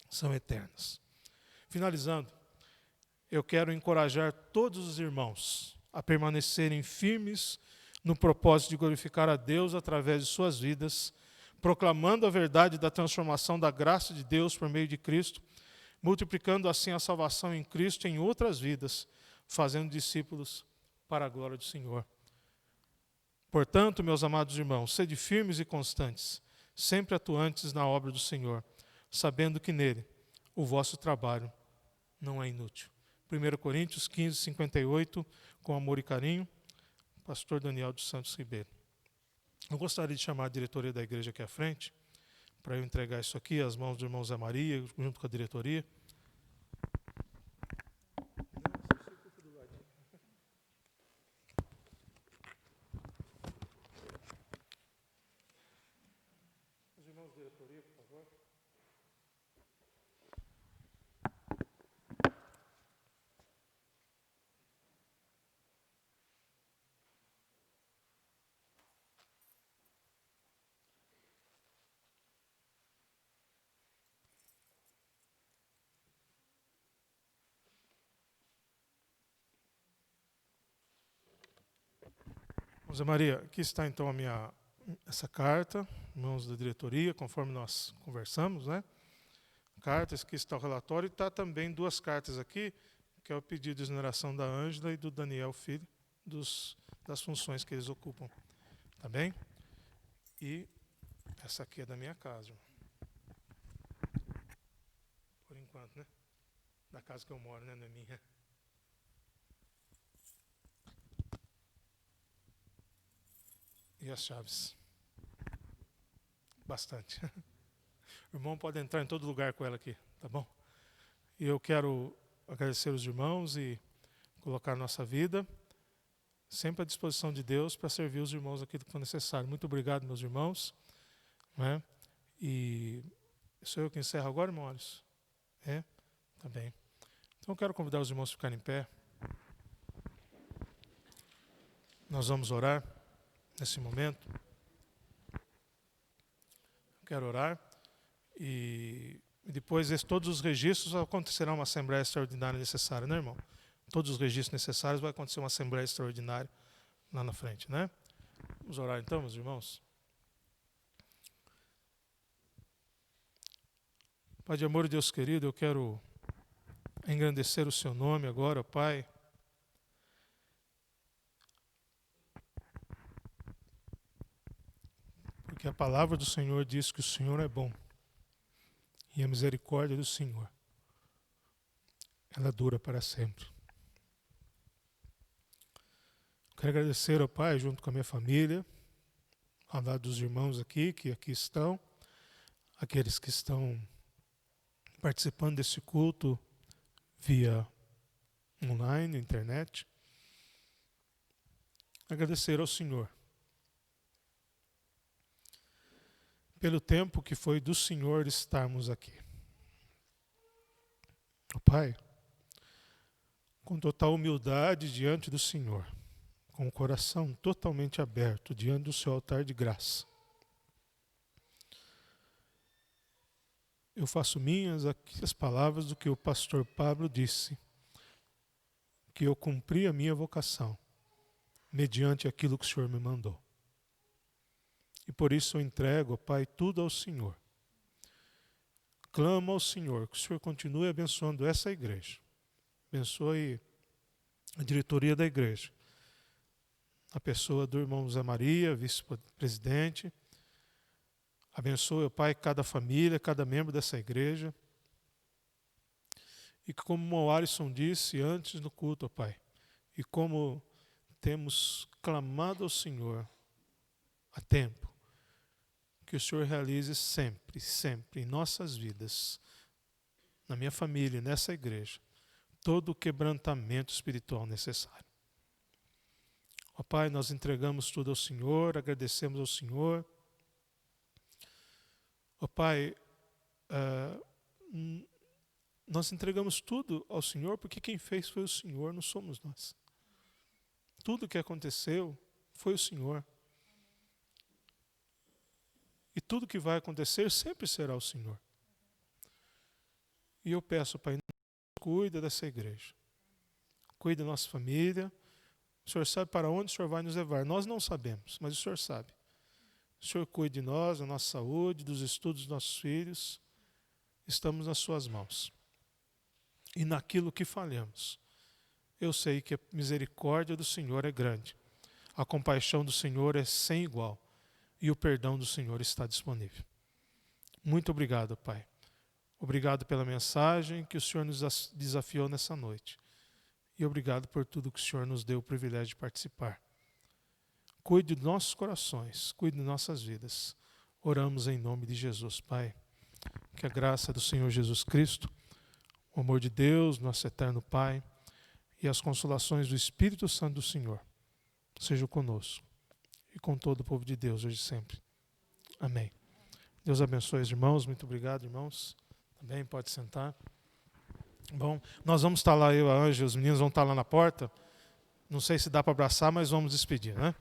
são eternas. Finalizando, eu quero encorajar todos os irmãos a permanecerem firmes no propósito de glorificar a Deus através de suas vidas, proclamando a verdade da transformação da graça de Deus por meio de Cristo, multiplicando assim a salvação em Cristo em outras vidas, fazendo discípulos para a glória do Senhor. Portanto, meus amados irmãos, sede firmes e constantes, sempre atuantes na obra do Senhor, sabendo que nele o vosso trabalho não é inútil. 1 Coríntios 15, 58, com amor e carinho, pastor Daniel dos Santos Ribeiro. Eu gostaria de chamar a diretoria da igreja aqui à frente, para eu entregar isso aqui às mãos do irmão Zé Maria, junto com a diretoria. Os irmãos da diretoria, por favor. Zé Maria, aqui está então essa carta, irmãos da diretoria, conforme nós conversamos, né? Cartas, aqui está o relatório, e está também 2 cartas aqui, que é o pedido de exoneração da Ângela e do Daniel Filho, das funções que eles ocupam. Tá bem? E essa aqui é da minha casa, irmão. Por enquanto, né? Da casa que eu moro, né? Não é minha. E as chaves. Bastante. O irmão pode entrar em todo lugar com ela aqui, tá bom? E eu quero agradecer os irmãos e colocar nossa vida sempre à disposição de Deus para servir os irmãos aqui do que for necessário. Muito obrigado, meus irmãos. Né? E sou eu que encerro agora, irmão Alisson? É? Tá bem. Então eu quero convidar os irmãos a ficarem em pé. Nós vamos orar nesse momento. Quero orar e depois todos os registros acontecerá uma assembleia extraordinária necessária, né, irmão? Todos os registros necessários vai acontecer uma assembleia extraordinária lá na frente, né? Vamos orar então, meus irmãos. Pai de amor e Deus querido, eu quero engrandecer o seu nome agora, Pai. Porque a palavra do Senhor diz que o Senhor é bom. E a misericórdia do Senhor, ela dura para sempre. Quero agradecer ao Pai, junto com a minha família, ao lado dos irmãos aqui, que aqui estão, aqueles que estão participando desse culto via online, internet. Agradecer ao Senhor pelo tempo que foi do Senhor estarmos aqui. Pai, com total humildade diante do Senhor, com o coração totalmente aberto diante do seu altar de graça, eu faço minhas aqui as palavras do que o pastor Pablo disse, que eu cumpri a minha vocação, mediante aquilo que o Senhor me mandou. E por isso eu entrego, Pai, tudo ao Senhor. Clamo ao Senhor que o Senhor continue abençoando essa igreja. Abençoe a diretoria da igreja. A pessoa do irmão Zé Maria, vice-presidente. Abençoe, ó Pai, cada família, cada membro dessa igreja. E que, como o Alisson disse antes no culto, ó Pai, e como temos clamado ao Senhor há tempo, que o Senhor realize sempre, sempre em nossas vidas, na minha família, nessa igreja, todo o quebrantamento espiritual necessário. Ó Pai, nós entregamos tudo ao Senhor, agradecemos ao Senhor. Ó Pai, nós entregamos tudo ao Senhor porque quem fez foi o Senhor, não somos nós. Tudo que aconteceu foi o Senhor. E tudo que vai acontecer sempre será o Senhor. E eu peço, Pai, cuida dessa igreja. Cuida da nossa família. O Senhor sabe para onde o Senhor vai nos levar. Nós não sabemos, mas o Senhor sabe. O Senhor cuide de nós, da nossa saúde, dos estudos dos nossos filhos. Estamos nas suas mãos. E naquilo que falhamos, eu sei que a misericórdia do Senhor é grande. A compaixão do Senhor é sem igual. E o perdão do Senhor está disponível. Muito obrigado, Pai. Obrigado pela mensagem que o Senhor nos desafiou nessa noite. E obrigado por tudo que o Senhor nos deu o privilégio de participar. Cuide de nossos corações, cuide de nossas vidas. Oramos em nome de Jesus, Pai. Que a graça do Senhor Jesus Cristo, o amor de Deus, nosso eterno Pai, e as consolações do Espírito Santo do Senhor sejam conosco e com todo o povo de Deus, hoje e sempre. Amém. Deus abençoe os irmãos. Muito obrigado, irmãos. Também pode sentar. Bom, nós vamos estar lá, eu, a Ângela, os meninos vão estar lá na porta. Não sei se dá para abraçar, mas vamos despedir, né?